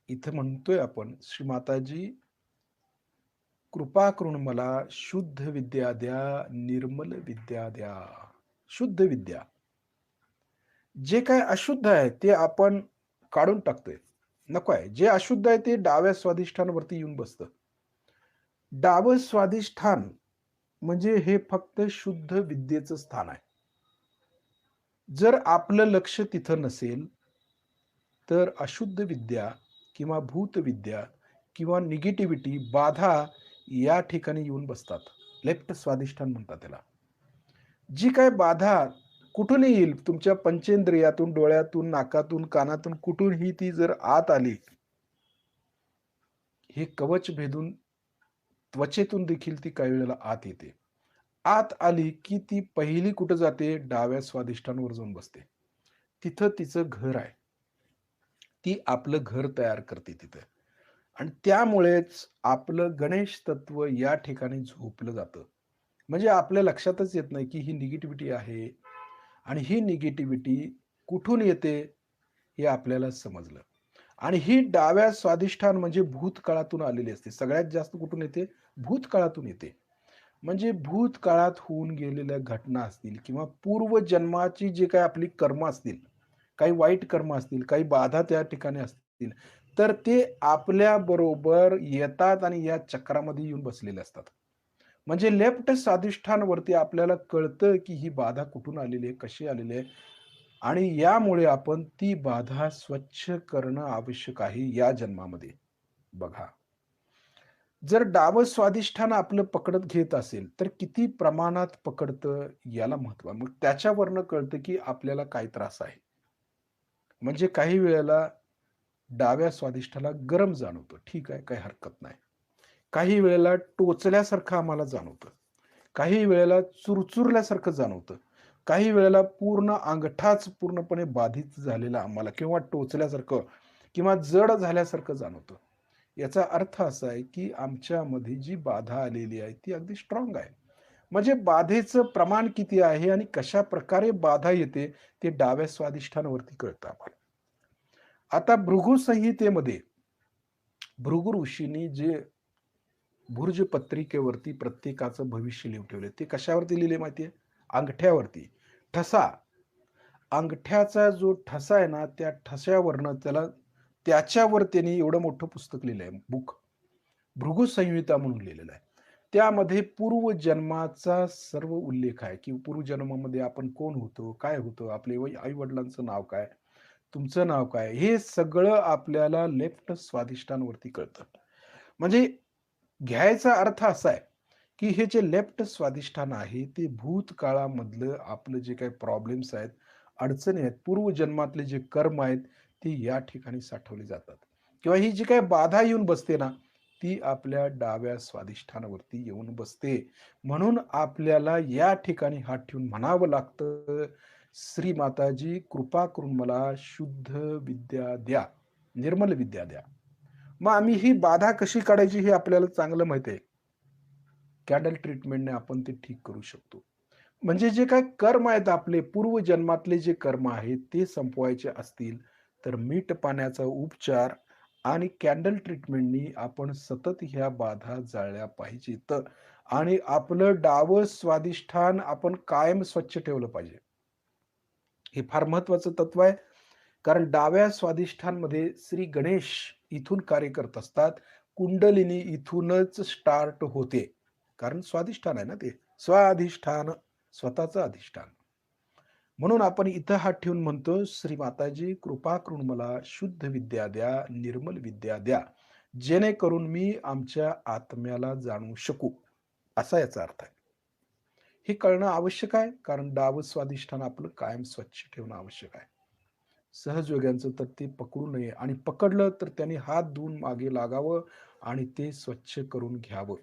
इथं म्हणतोय आपण, "श्री माताजी, कृपा करून मला शुद्ध विद्या द्या, निर्मल विद्या द्या." शुद्ध विद्या. जे काही अशुद्ध आहे ते आपण काढून टाकतोय. नको आहे. जे अशुद्ध आहे ते डाव्या स्वादिष्ठानावरती येऊन बसतं. डावं स्वादिष्ठान म्हणजे हे फक्त शुद्ध विद्येचं स्थान आहे. जर आपलं लक्ष तिथं नसेल, तर अशुद्ध विद्या किंवा भूतविद्या किंवा निगेटिव्हिटी, बाधा या ठिकाणी येऊन बसतात. लेफ्ट स्वादिष्ठान म्हणतात त्याला. जी काही बाधा कुठूनही येईल, तुमच्या पंचेंद्रियातून, डोळ्यातून, नाकातून, कानातून कुठूनही ती जर आत आली, हे कवच भेदून त्वचेतून देखील ती काही वेळेला आत येते. आत आली की ती पहिली कुठं जाते? डाव्या स्वादिष्ठांवर जाऊन बसते. तिथं तिचं घर आहे. ती आपलं घर तयार करते तिथं आणि त्यामुळेच आपलं गणेश तत्व या ठिकाणी झोपलं जातं. म्हणजे आपल्या लक्षातच येत नाही की ही निगेटिव्हिटी आहे आणि ही निगेटिव्हिटी कुठून येते हे आपल्याला समजलं. आणि ही डाव्या स्वादिष्ठान म्हणजे भूतकाळातून आलेली असते. सगळ्यात जास्त कुठून येते? भूतकाळातून येते. म्हणजे भूतकाळात होऊन गेलेल्या घटना असतील किंवा पूर्वजन्माची जी काही आपली कर्म असतील, काही वाईट कर्म असतील, काही बाधा त्या ठिकाणी असतील, तर ते आपल्याबरोबर येतात आणि या चक्रामध्ये येऊन बसलेले असतात. म्हणजे लेफ्ट स्वादिष्ठानावरती आपल्याला कळतं, की ही बाधा कुठून आलेली आहे, कशी आलेली आहे आणि यामुळे आपण ती बाधा स्वच्छ करणं आवश्यक आहे या जन्मामध्ये. बघा. जर डावं स्वादिष्ठान आपलं पकडत घेत असेल, तर किती प्रमाणात पकडतं याला महत्व आहे. मग त्याच्यावरनं कळतं, की आपल्याला काय त्रास आहे. म्हणजे काही वेळेला डाव्या स्वादिष्ठाला गरम जाणवतं. ठीक आहे, काही हरकत नाही. काही वेळेला टोचल्यासारखं आम्हाला जाणवतं. काही वेळेला चुरचुरल्यासारखं जाणवतं. काही वेळेला पूर्ण अंगठाच पूर्णपणे बाधित झालेला आम्हाला किंवा टोचल्यासारखं किंवा जड झाल्यासारखं जाणवतं. याचा अर्थ असा आहे, की आमच्यामध्ये जी बाधा आलेली आहे, ती अगदी स्ट्राँग आहे. म्हणजे बाधेचं प्रमाण किती आहे आणि कशाप्रकारे बाधा येते, ते डाव्या स्वादिष्ठानावरती कळतं आम्हाला. आता भृगु संहितेमध्ये भृगु ऋषींनी जे भुर्ज पत्रिकेवरती प्रत्येकाचं भविष्य लिहून ठेवलंय. ते कशावरती लिहिले माहिती आहे? अंगठ्यावरती. ठसा. अंगठ्याचा जो ठसा आहे ना, त्या ठश्यावरनं त्याच्यावर त्यांनी एवढं मोठं पुस्तक लिहिलंय, बुक. भृगु संहिता म्हणून लिहिलेलं आहे. त्यामध्ये पूर्वजन्माचा सर्व उल्लेख आहे, की पूर्वजन्मामध्ये आपण कोण होतो, काय होतो, आपले आई-वडिलांचं नाव काय, तुमचं नाव काय, हे सगळं आपल्याला लेफ्ट स्वादिष्टांवरती कळतं. म्हणजे घ्यायचा अर्थ असा आहे, की हे जे लेफ्ट स्वादिष्ठान आहे, ते भूतकाळामधलं आपलं जे काही प्रॉब्लेम्स आहेत, अडचणी आहेत, पूर्वजन्मातले जे कर्म आहेत, ते या ठिकाणी साठवले जातात. किंवा ही जी काही बाधा येऊन बसते ना, ती आपल्या डाव्या स्वादिष्ठानावरती येऊन बसते. म्हणून आपल्याला या ठिकाणी हात ठेवून म्हणावं लागतं, "श्री माताजी, कृपा करून मला शुद्ध विद्या द्या, निर्मल विद्या द्या." मग आम्ही ही बाधा कशी काढायची हे आपल्याला चांगलं माहिती आहे. कॅन्डल ट्रीटमेंटने आपण ते ठीक करू शकतो. म्हणजे जे काही कर्म आहेत आपले पूर्वजन्मातले जे कर्म आहेत ते संपवायचे असतील, तर मीठ पाण्याचा उपचार आणि कॅन्डल ट्रीटमेंटनी आपण सतत ह्या बाधा जाळल्या पाहिजेत आणि आपलं डावं स्वादिष्ठान आपण कायम स्वच्छ ठेवलं पाहिजे. हे फार महत्वाचं तत्व आहे. कारण डाव्या स्वादिष्ठांमध्ये श्री गणेश इथून कार्य करत असतात. कुंडलिनी इथूनच स्टार्ट होते. कारण स्वादिष्ठान आहे ना ते. स्वाधिष्ठान, स्वतःचं अधिष्ठान. म्हणून आपण इथं हात ठेवून म्हणतो, "श्री माताजी कृपा करून मला शुद्ध विद्या द्या, निर्मल विद्या द्या, जेणेकरून मी आमच्या आत्म्याला जाणू शकू." असा याचा अर्थ आहे. हे कळणं आवश्यक आहे, कारण डावं स्वादिष्ठान आपलं कायम स्वच्छ ठेवणं आवश्यक आहे. सहजयोग्यांचं तर ते पकडू नये आणि पकडलं तर त्यांनी हात धुवून मागे लागावं आणि ते स्वच्छ करून घ्यावं.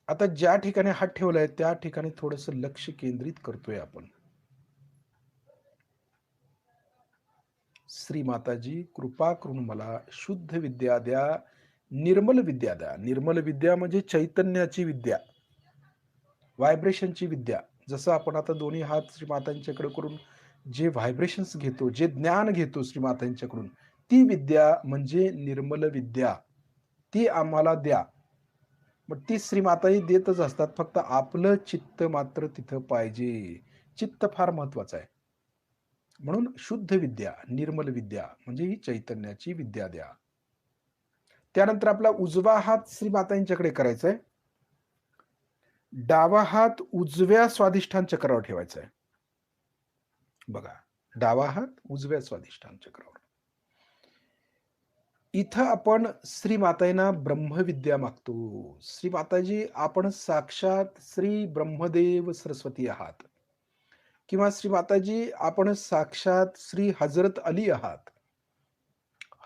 आता ज्या ठिकाणी हात ठेवलाय त्या ठिकाणी थोडंसं लक्ष केंद्रित करतोय आपण. श्री माताजी कृपा करून मला शुद्ध विद्या द्या, निर्मल विद्या द्या. निर्मल विद्या म्हणजे चैतन्याची विद्या, व्हायब्रेशनची विद्या. जसं आपण आता दोन्ही हात श्रीमातांच्याकडे करून जे व्हायब्रेशन्स घेतो, जे ज्ञान घेतो श्रीमातांच्याकडून, ती विद्या म्हणजे निर्मल विद्या. ती आम्हाला द्या. मग ती श्रीमाताही देतच असतात. फक्त आपलं चित्त मात्र तिथं पाहिजे. चित्त फार महत्वाचं आहे. म्हणून शुद्ध विद्या, निर्मल विद्या म्हणजे ही चैतन्याची विद्या द्या. त्यानंतर आपला उजवा हात श्रीमातांच्याकडे करायचा आहे. डावा हात उजव्या स्वादिष्ठान चक्रावर ठेवायचा आहे. बघा, डावा हात उजव्या स्वादिष्ठान चक्रावर. इथं आपण श्री मातांना ब्रह्मविद्या मागतो. श्री माताजी आपण साक्षात श्री ब्रह्मदेव सरस्वती आहात किंवा श्री माताजी आपण साक्षात श्री हजरत अली आहात.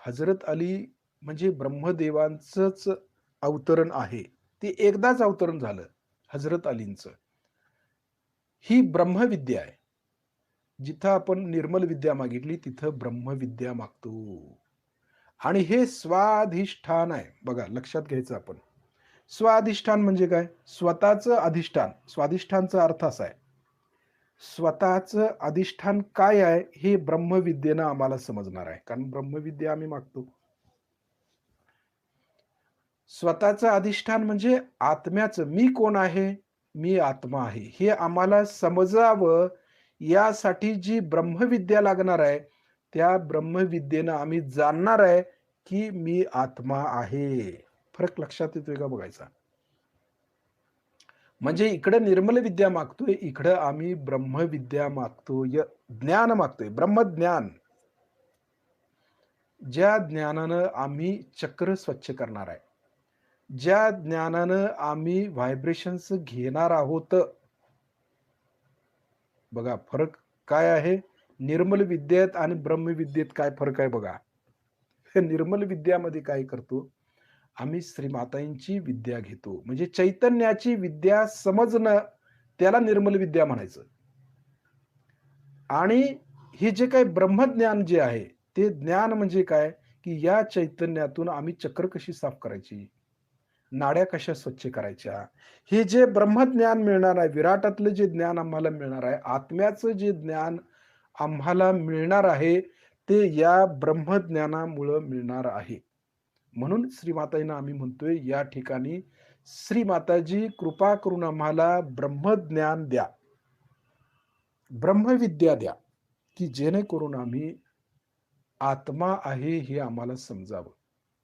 हजरत अली म्हणजे ब्रह्मदेवांचंच अवतरण आहे. ते एकदाच अवतरण झालं हजरत अलींचं. ही ब्रह्मविद्या आहे. जिथं आपण निर्मल विद्या मागितली तिथं ब्रह्मविद्या मागतो. आणि हे स्वाधिष्ठान आहे. बघा लक्षात घ्यायचं आपण. स्वाधिष्ठान म्हणजे काय? स्वतःचं अधिष्ठान. स्वाधिष्ठानचा अर्थ असा आहे. स्वतःचं अधिष्ठान काय आहे हे ब्रह्मविद्येनं आम्हाला समजणार आहे. कारण ब्रह्मविद्या आम्ही मागतो. स्वतःचं अधिष्ठान म्हणजे आत्म्याचं मी कोण आहे? मी आत्मा आहे. हे आम्हाला समजावं यासाठी जी ब्रह्मविद्या लागणार आहे, त्या ब्रह्मविद्येनं आम्ही जाणणार आहे, की मी आत्मा आहे. फरक लक्षात येतोय का बघायचा. म्हणजे इकडं निर्मल विद्या मागतोय, इकडं आम्ही ब्रह्मविद्या मागतोय, ज्ञान मागतोय, ब्रह्मज्ञान. ज्या ज्ञानानं आम्ही चक्र स्वच्छ करणार आहे. ज्या ज्ञानानं आम्ही व्हायब्रेशन्स घेणार आहोत. बघा फरक काय आहे? निर्मल विद्येत आणि ब्रह्मविद्येत काय फरक आहे बघा. निर्मल विद्यामध्ये काय करतो? आम्ही श्रीमातांची विद्या घेतो. म्हणजे चैतन्याची विद्या समजणं त्याला निर्मल विद्या म्हणायचं. आणि हे जे काही ब्रह्मज्ञान जे आहे, ते ज्ञान म्हणजे काय? की या चैतन्यातून आम्ही चक्र कशी साफ करायची? नाड्या कशा स्वच्छ करायच्या? हे जे ब्रह्मज्ञान मिळणार आहे, विराटातलं जे ज्ञान आम्हाला मिळणार आहे, आत्म्याचं जे ज्ञान आम्हाला मिळणार आहे, ते या ब्रह्मज्ञानामुळं मिळणार आहे. म्हणून श्रीमातांना आम्ही म्हणतोय या ठिकाणी, "श्री माताजी कृपा करून आम्हाला ब्रह्मज्ञान द्या, ब्रह्मविद्या द्या, की जेणेकरून आम्ही आत्मा आहे हे आम्हाला समजावं.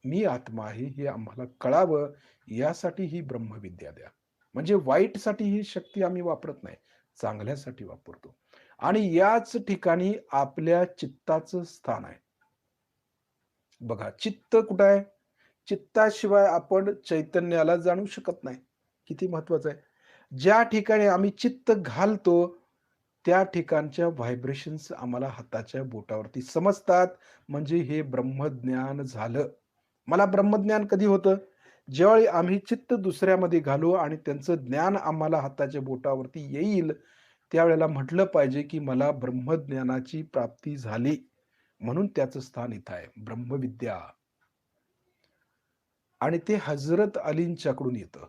मी आत्मा आहे हे आम्हाला कळावं, यासाठी ही ब्रह्मविद्या द्या." म्हणजे वाईटसाठी ही शक्ती आम्ही वापरत नाही, चांगल्यासाठी वापरतो. आणि याच ठिकाणी आपल्या चित्ताचं स्थान आहे. बघा, चित्त कुठं आहे? चित्ताशिवाय आपण चैतन्याला जाणू शकत नाही. किती महत्वाचं आहे. ज्या ठिकाणी आम्ही चित्त घालतो, त्या ठिकाणच्या व्हायब्रेशन्स आम्हाला हाताच्या बोटावरती समजतात. म्हणजे हे ब्रह्मज्ञान झालं. मला ब्रह्मज्ञान कधी होतं? ज्यावेळी आम्ही चित्त दुसऱ्यामध्ये घालू आणि त्यांचं ज्ञान आम्हाला हाताच्या बोटावरती येईल, त्यावेळेला म्हटलं पाहिजे, की मला ब्रह्मज्ञानाची प्राप्ती झाली. म्हणून त्याचं स्थान इथं आहे. ब्रह्मविद्या. आणि ते हजरत अलींच्याकडून येतं.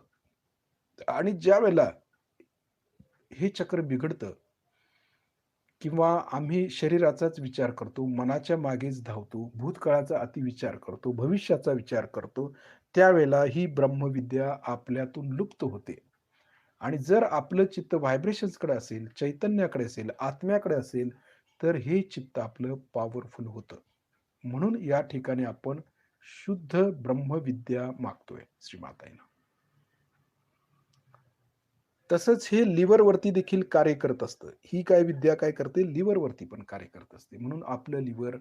आणि ज्यावेळेला हे चक्र बिघडतं, किंवा आम्ही शरीराचाच विचार करतो, मनाच्या मागेच धावतो, भूतकाळाचा अतिविचार करतो, भविष्याचा विचार करतो, त्यावेळेला ही ब्रह्मविद्या आपल्यातून लुप्त होते. आणि जर आपलं चित्त व्हायब्रेशन्सकडे असेल, चैतन्याकडे असेल, आत्म्याकडे असेल, तर हे चित्त आपलं पॉवरफुल होतं. म्हणून या ठिकाणी आपण शुद्ध ब्रह्मविद्या मागतोय श्रीमाताईंना. तसंच हे लिव्हरवरती देखील कार्य करत असतं. ही काय विद्या काय करते? लिव्हरवरती पण कार्य करत असते. म्हणून आपलं लिव्हर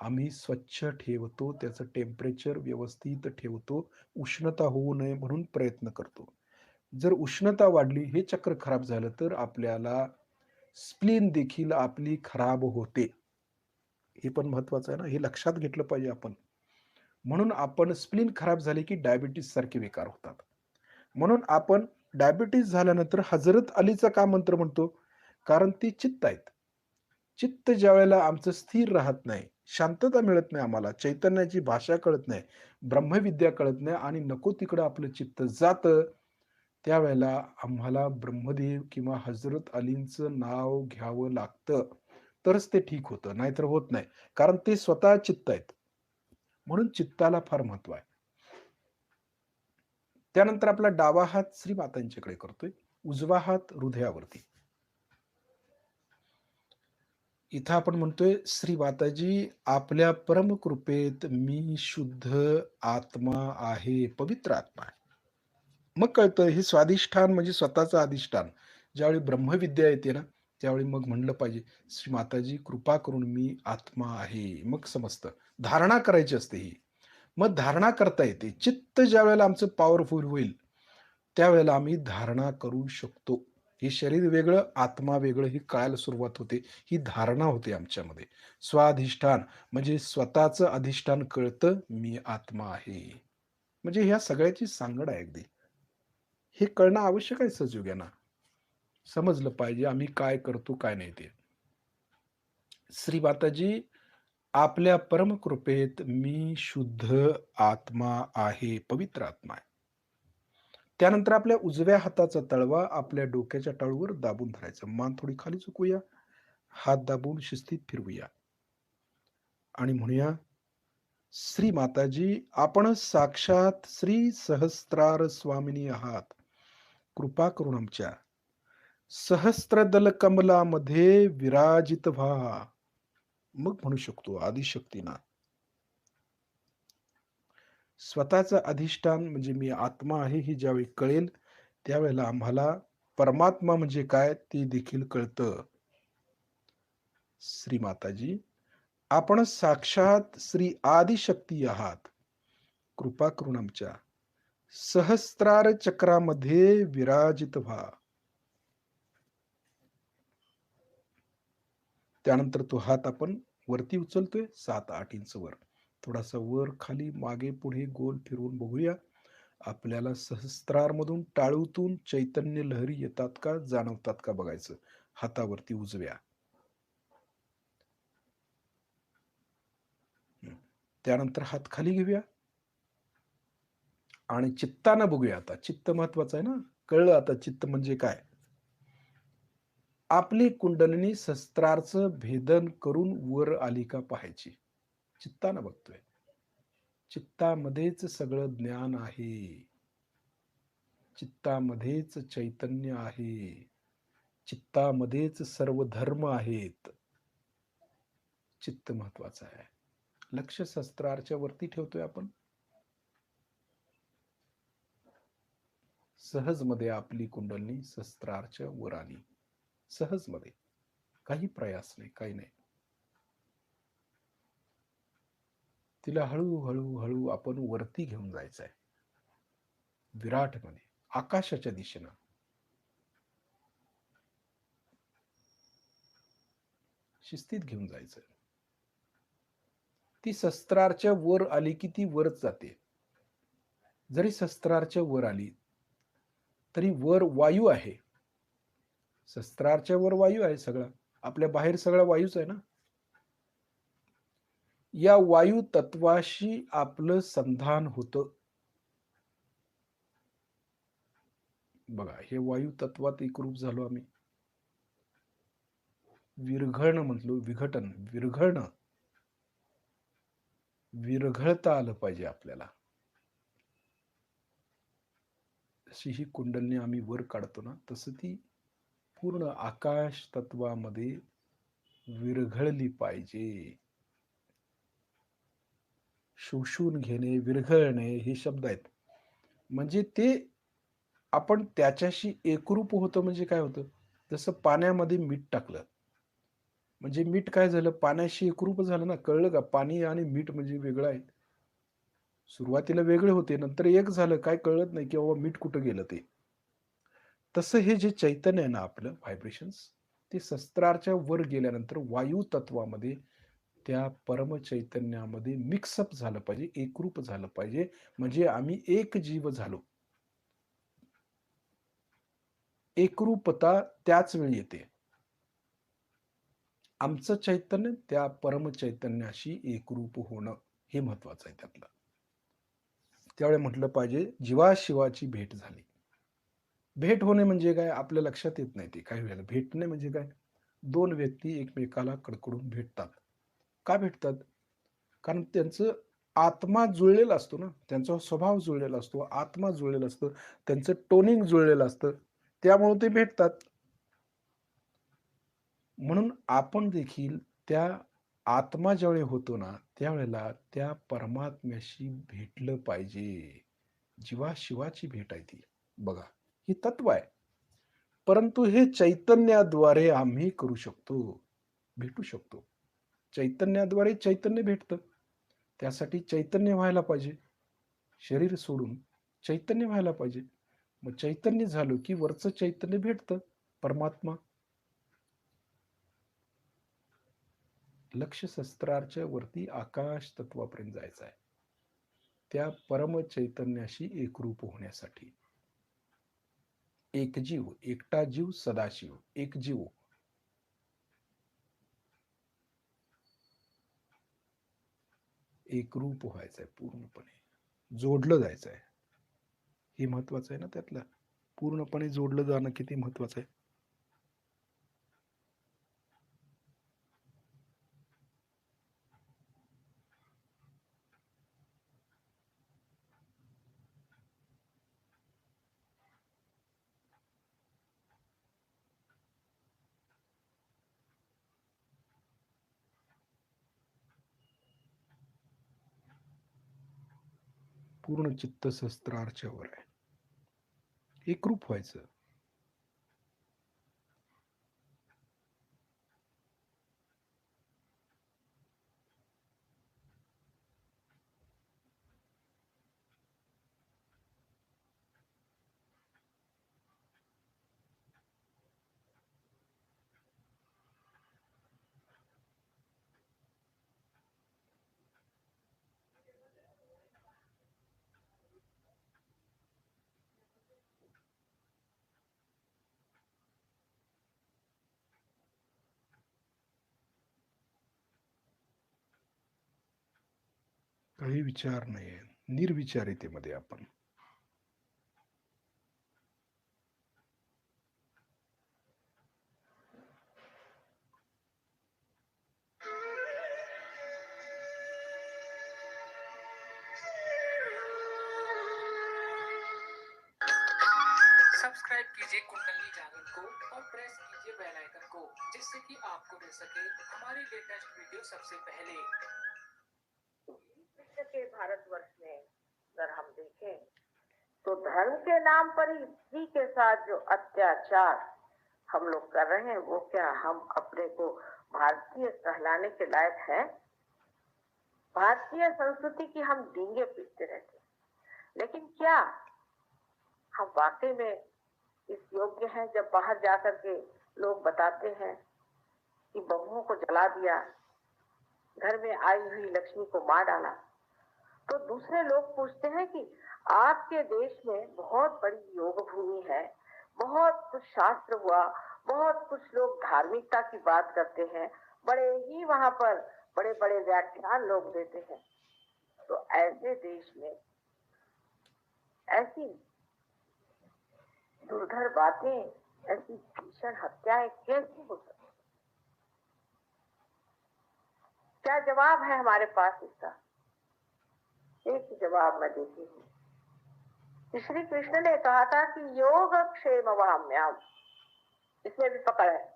आम्ही स्वच्छ ठेवतो, त्याचं टेम्परेचर व्यवस्थित ठेवतो, उष्णता होऊ नये म्हणून प्रयत्न करतो. जर उष्णता वाढली, हे चक्र खराब झालं, तर आपल्याला स्प्लीन देखील आपली खराब होते. हे पण महत्वाचं आहे ना, हे लक्षात घेतलं पाहिजे आपण. म्हणून आपण स्प्लीन खराब झाले, की डायबिटीज सारखे विकार होतात. म्हणून आपण डायबिटीज झाल्यानंतर हजरत अलीचा का मंत्र म्हणतो? कारण ते चित्त आहेत. चित्त ज्यावेळेला आमचं स्थिर राहत नाही, शांतता मिळत नाही आम्हाला, चैतन्याची भाषा कळत नाही, ब्रह्मविद्या कळत नाही आणि नको तिकडं आपलं चित्त जातं, त्यावेळेला आम्हाला ब्रह्मदेव किंवा हजरत अलींचं नाव घ्यावं लागतं. तरच ते ठीक होतं, नाहीतर होत नाही. कारण ते स्वतः चित्त आहेत. म्हणून चित्ताला फार महत्व आहे. त्यानंतर आपला डावा हात श्रीमातांच्याकडे करतोय, उजवा हात हृदयावरती. इथं आपण म्हणतोय, "श्री माताजी, आपल्या परमकृपेत मी शुद्ध आत्मा आहे, पवित्र आत्मा आहे." मग कळतं हे स्वाधिष्ठान म्हणजे स्वतःचं अधिष्ठान. ज्यावेळी ब्रह्मविद्या येते ना, त्यावेळी मग म्हणलं पाहिजे, "श्री माताजी, कृपा करून मी आत्मा आहे." मग समजतं. धारणा करायची असते ही. मग धारणा करता येते. चित्त ज्यावेळेला आमचं पॉवरफुल होईल, त्यावेळेला आम्ही धारणा करू शकतो. हे शरीर वेगळं, आत्मा वेगळं ही कळायला सुरुवात होते. ही धारणा होते आमच्यामध्ये. स्वाधिष्ठान म्हणजे स्वतःचं अधिष्ठान कळतं, मी आत्मा आहे. म्हणजे ह्या सगळ्याची सांगड आहे अगदी. हे कळणं आवश्यक आहे सहजयोग्यांना. समजलं पाहिजे आम्ही काय करतो, काय नाही ते. श्री माताजी, आपल्या परमकृपेत मी शुद्ध आत्मा आहे, पवित्र आत्मा आहे. त्यानंतर आपल्या उजव्या हाताचा तळवा आपल्या डोक्याच्या टाळूवर दाबून धरायचा. मान थोडी खाली झुकवूया. हात दाबून शिस्तीत फिरवूया आणि म्हणूया, श्री माताजी, आपण साक्षात श्री सहस्त्रार स्वामिनी आहात. कृपा करून आमच्या सहस्त्रदल कमलामध्ये विराजित व्हा. मग म्हणू शकतो आदिशक्तीना, स्वतःचं अधिष्ठान म्हणजे मी आत्मा आहे ही ज्यावेळी कळेल, त्यावेळेला आम्हाला परमात्मा म्हणजे काय ते देखील कळतं. श्री माताजी, आपण साक्षात श्री आदिशक्ती आहात. कृपा करून आमच्या सहस्त्रार चक्रामध्ये विराजित व्हा. त्यानंतर तो हात आपण वरती उचलतोय 7-8 इंच वर. थोडासा वर, खाली, मागे, पुढे गोल फिरवून बघूया. आपल्याला सहस्त्रारमधून टाळूतून चैतन्य लहरी येतात का, जाणवतात का बघायचं. हातावरती उजव्या. हं. त्यानंतर हात खाली घेऊया आणि चित्तानं बघूया आता. चित्त महत्वाचं आहे ना. कळलं आता चित्त म्हणजे काय. आपली कुंडलिनी शस्त्रार्चं भेदन करून वर आली का पाहायची. चित्तानं बघतोय. चित्तामध्येच सगळं ज्ञान आहे. चित्तामध्येच चैतन्य आहे. चित्तामध्येच सर्व धर्म आहेत. चित्त महत्वाचं आहे. लक्ष शस्त्राच्या वरती ठेवतोय आपण. सहजमध्ये आपली कुंडलिनी शस्त्राच्या वर आली. सहजमध्ये. काही प्रयास नाही, काही नाही. तिला हळू हळू आपण वरती घेऊन जायचंय. विराटमध्ये, आकाशाच्या दिशेनं. शिस्तीत घेऊन जायचं. ती शस्त्राच्या वर आली की ती वरच जाते. जरी शस्त्राच्या वर आली तरी वर वायू आहे. शस्त्राच्या वर वायू आहे सगळा. आपल्या बाहेर सगळा वायूच आहे ना. या वायू तत्वाशी आपलं संधान होतं. बघा, हे वायू तत्वात एकरूप झालो आम्ही. विरघळणं म्हटलो, विरघळणं, विरघळता आलं पाहिजे आपल्याला. जशी ही कुंडलिनी आम्ही वर काढतो ना, तसं ती पूर्ण आकाश तत्वामध्ये विरघळली पाहिजे. शोषून घेणे, विरघळणे हे शब्द आहेत. म्हणजे ते आपण त्याच्याशी एकरूप होतं म्हणजे काय होतं? जसं पाण्यामध्ये मीठ टाकलं. म्हणजे मीठ काय झालं? पाण्याशी एकरूप झालं ना, कळलं का? पाणी आणि मीठ म्हणजे वेगळं आहे. सुरुवातीला वेगळे होते, नंतर एक झालं. काय कळत नाही, की बाबा मीठ कुठं गेलं ते. तसं हे जे चैतन्य आहे ना आपलं व्हायब्रेशन्स, ते शस्त्राच्या वर गेल्यानंतर वायू तत्वामध्ये त्या परमचैतन्यामध्ये मिक्सअप झालं पाहिजे, एकरूप झालं पाहिजे. म्हणजे आम्ही एक जीव झालो. एकरूपता त्याच वेळी येते. आमचं चैतन्य त्या परमचैतन्याशी एकरूप होणं हे महत्वाचं आहे त्यातलं. त्यावेळी म्हटलं पाहिजे जीवाशिवाची भेट झाली. भेट होणे म्हणजे काय? आपल्या लक्षात येत नाही ते काही वेळेला. भेटणे म्हणजे काय? दोन व्यक्ती एकमेकाला कडकडून भेटतात. का भेटतात? कारण त्यांचं आत्मा जुळलेला असतो ना, त्यांचा स्वभाव जुळलेला असतो, आत्मा जुळलेला असतो, त्यांचं टोनिंग जुळलेलं असतं. त्यामुळे ते भेटतात. म्हणून आपण देखील त्या आत्मा ज्यावेळी होतो ना, त्यावेळेला त्या परमात्म्याशी भेटलं पाहिजे. जीवाशिवाची भेट आहे ती. बघा, ही तत्व आहे. परंतु हे चैतन्याद्वारे आम्ही करू शकतो, भेटू शकतो. चैतन्याद्वारे चैतन्य भेटतं. त्यासाठी चैतन्य व्हायला पाहिजे. शरीर सोडून चैतन्य व्हायला पाहिजे. मग चैतन्य झालं की वरचं चैतन्य भेटतं, परमात्मा. लक्ष शस्त्राच्या वरती आकाश तत्वापर्यंत जायचं आहे. त्या परमचैतन्याशी एकरूप होण्यासाठी. एकजीव, एकटा जीव सदाशिव, एकजीव. एकरूप व्हायचंय पूर्णपणे. जोडलं जायचंय. हे महत्वाचं आहे ना त्यातलं. पूर्णपणे जोडलं जाणं किती महत्वाचं आहे. पूर्ण चित्त सहस्त्रार्च्यावर आहे. एकरूप व्हायचं. काही विचार नाहीये. निर्विचारितेमध्ये आपण. सब्सक्राइब कीजिए कुंडली जागरण को और प्रेस कीजिए बेल आइकन को, जिससे कि आपको मिल सके हमारी लेटेस्ट वीडियो सबसे पहले। विश्व के भारतवर्ष में अगर हम देखें तो धर्म के नाम पर ही स्त्री के साथ जो अत्याचार हम लोग कर रहे हैं, वो क्या हम अपने को भारतीय कहलाने के लायक हैं? भारतीय संस्कृति की हम डींगे पीटते रहते हैं, लेकिन क्या हम वाकई में इस योग्य हैं? जब बाहर जाकर के लोग बताते हैं कि बहुओं को जला दिया, घर में आई हुई लक्ष्मी को मार डाला, तो दूसरे लोग पूछते हैं कि आपके देश में बहुत बड़ी योग भूमि है, बहुत कुछ शास्त्र हुआ, बहुत कुछ लोग धार्मिकता की बात करते हैं, बड़े ही वहां पर बड़े बड़े व्याख्यान लोग देते हैं, तो ऐसे देश में ऐसी दुर्धर बातें, ऐसी भीषण हत्याएं कैसे हो सकती? क्या जवाब है हमारे पास इसका? एक ही जवाब मैं देती हूँ। श्री कृष्ण ने कहा था कि योग क्षेम वाम्याम, इसमें भी पकड़ है।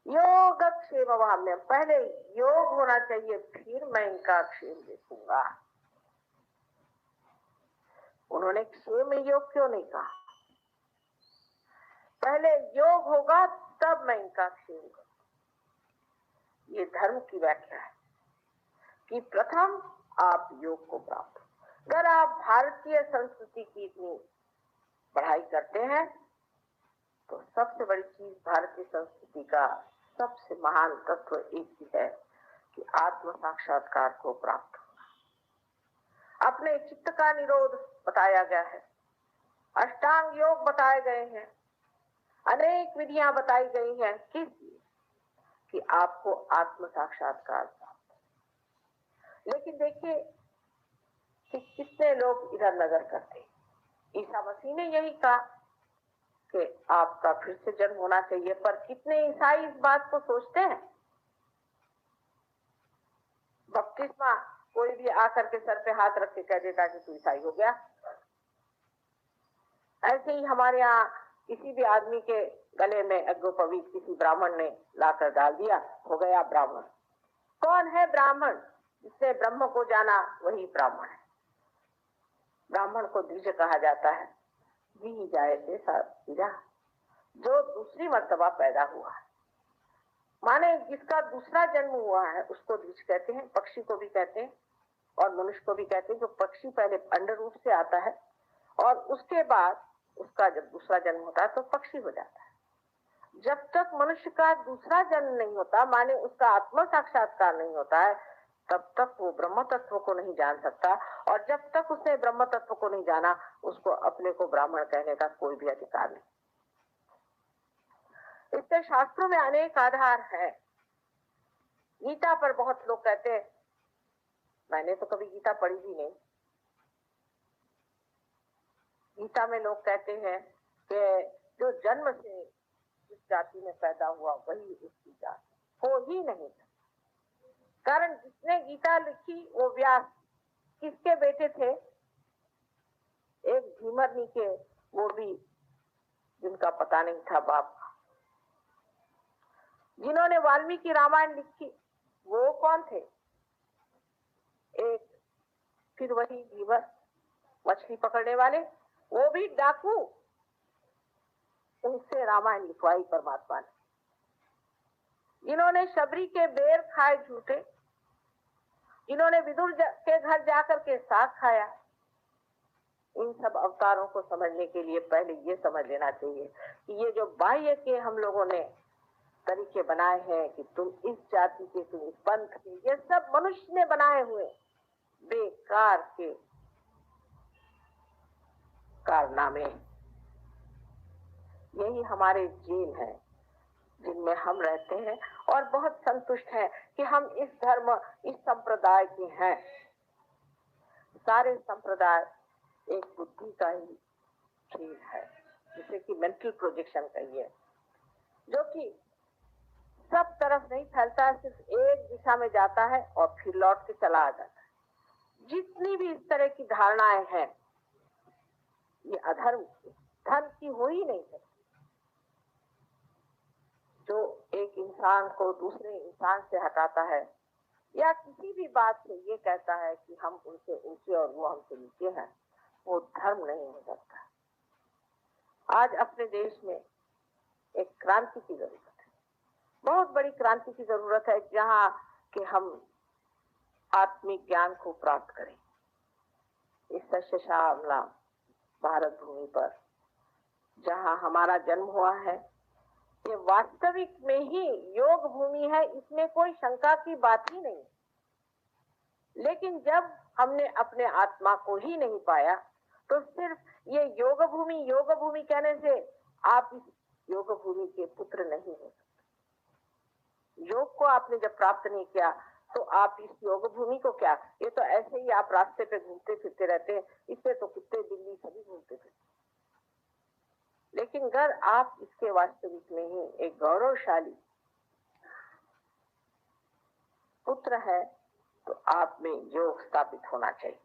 योग क्षेम वाम्यम, पहले योग होना चाहिए, फिर मैं इनका क्षेम देखूंगा। उन्होंने क्षेम योग क्यों नहीं कहा? पहले योग होगा तब मैं इनका क्षेम करूंगा। ये धर्म की व्याख्या है कि प्रथम आप योग को प्राप्त। अगर आप भारतीय संस्कृति की इतनी पढ़ाई करते हैं तो सबसे बड़ी चीज भारतीय संस्कृति का सबसे महान तत्व एक ही है कि आत्म साक्षात्कार को प्राप्त होना। अपने चित्त का निरोध बताया गया है, अष्टांग योग बताए गए हैं, अनेक विधियां बताई गई हैं, किस लिए? कि आपको आत्म साक्षात्कार प्राप्त हो। लेकिन देखिए कि कितने लोग इधर नजर करते हैं। ईसा मसीह ने यही कहा कि आपका फिर से जन्म होना चाहिए, पर कितने ईसाई इस बात को सोचते हैं? बपतिस्मा कोई भी आकर के सर पे हाथ रख के कह देता कि तू ईसाई हो गया। ऐसे ही हमारे यहाँ किसी भी आदमी के गले में अग्गोपवीत किसी ब्राह्मण ने लाकर डाल दिया, हो गया ब्राह्मण। कौन है ब्राह्मण? जिसने ब्रह्म को जाना वही ब्राह्मण है। ब्राह्मण को द्विज कहा जाता है, जी जाए से जा, जो दूसरी मर्तबा पैदा हुआ है, माने जिसका दूसरा जन्म हुआ है उसको द्विज कहते हैं। पक्षी को भी कहते हैं और मनुष्य को भी कहते हैं। जो पक्षी पहले अंड रूप से आता है और उसके बाद उसका जब दूसरा जन्म होता है तो पक्षी हो जाता है। जब तक मनुष्य का दूसरा जन्म नहीं होता, माने उसका आत्म साक्षात्कार नहीं होता है, तब तक वो ब्रह्म तत्व को नहीं जान सकता। और जब तक उसने ब्रह्म तत्व को नहीं जाना, उसको अपने को ब्राह्मण कहने का कोई भी अधिकार नहीं। इससे शास्त्रों में अनेक आधार है। गीता पर बहुत लोग कहते हैं, मैंने तो कभी गीता पढ़ी भी नहीं। गीता में लोग कहते हैं कि जो जन्म से जिस जाति में पैदा हुआ वही उसकी जाति हो ही नहीं सकती। कारण जिसने गीता लिखी वो व्यास किसके बेटे थे? एक भीमरनी के, वो भी जिनका पता नहीं था बाप। जिन्होंने वाल्मीकि रामायण लिखी वो कौन थे? एक फिर वही भीमर मछली पकड़ने वाले, वो भी डाकू। उनसे रामायण लिखवाई परमात्मा ने। जिन्होंने शबरी के बेर खाए झूठे, जिन्होंने विदुर के घर जाकर के साग खाया, इन सब अवतारों को समझने के लिए पहले ये समझ लेना चाहिए कि ये जो बाह्य के हम लोगों ने तरीके बनाए हैं कि तुम इस जाति के, तुम इस पंथ के, ये सब मनुष्य ने बनाए हुए बेकार के कारनामे। यही हमारे जेल है जिनमें हम रहते हैं और बहुत संतुष्ट हैं कि हम इस धर्म, इस संप्रदाय के हैं। सारे संप्रदाय एक बुद्धि का ही खेल है, जिसे कि मेंटल प्रोजेक्शन कहिए, जो कि सब तरफ नहीं फैलता है, सिर्फ एक दिशा में जाता है और फिर लौट के चला आ जाता है। जितनी भी इस तरह की धारणाएं हैं, ये अधर्म धर्म की हो ही नहीं सकती। जो एक इंसान को दूसरे इंसान से हटाता है या किसी भी बात से ये कहता है कि हम उनसे ऊंचे और वो हमसे नीचे हैं, वो धर्म नहीं हो सकता। आज अपने देश में एक क्रांति की जरूरत है, बहुत बड़ी क्रांति की जरूरत है, जहाँ कि हम आत्मिक ज्ञान को प्राप्त करें। इस सच्चे श्यामला भारत भूमि पर जहाँ हमारा जन्म हुआ है, ये वास्तविक में ही योग भूमि है, इसमें कोई शंका की बात ही नहीं। लेकिन जब हमने अपने आत्मा को ही नहीं पाया, तो सिर्फ ये योग भूमि कहने से आप इस योग भूमि के पुत्र नहीं हो सकते। योग को आपने जब प्राप्त नहीं किया तो आप इस योग भूमि को क्या, ये तो ऐसे ही आप रास्ते पे घूमते फिरते रहते हैं। इससे तो कुत्ते बिल्ली सभी घूमते फिरते। लेकिन अगर आप इसके वास्तविक में ही एक गौरवशाली पुत्र है तो आप में योग स्थापित होना चाहिए।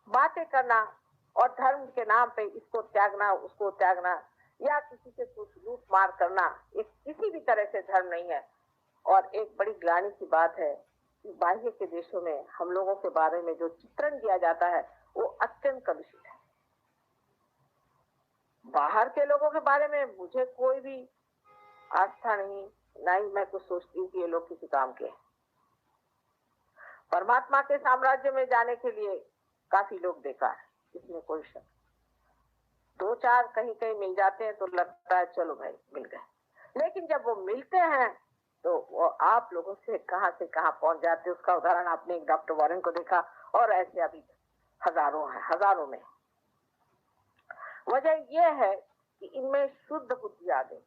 बातें करना और धर्म के नाम पे इसको त्यागना उसको त्यागना या किसी से कुछ लूट मार करना, ये किसी भी तरह से धर्म नहीं है। और एक बड़ी ग्लानि की बात है कि बाह्य के देशों में हम लोगों के बारे में जो चित्रण किया जाता है वो अत्यंत कलुषित है। बाहर के लोगों के बारे में मुझे कोई भी आस्था नहीं, ना ही मैं कुछ सोचती हूँ कि ये लोग किसी काम के हैं। परमात्मा के साम्राज्य में जाने के लिए काफी लोग बेकार है, इसमें कोई शक। दो चार कहीं कहीं मिल जाते हैं तो लगता है चलो भाई मिल गए, लेकिन जब वो मिलते हैं तो वो आप लोगों से कहां पहुंच जाते हैं। उसका उदाहरण आपने एक डॉक्टर वॉरेन को देखा, और ऐसे अभी हजारों हैं, हजारों में। वजह यह है कि इनमें शुद्ध बुद्धि आ गई।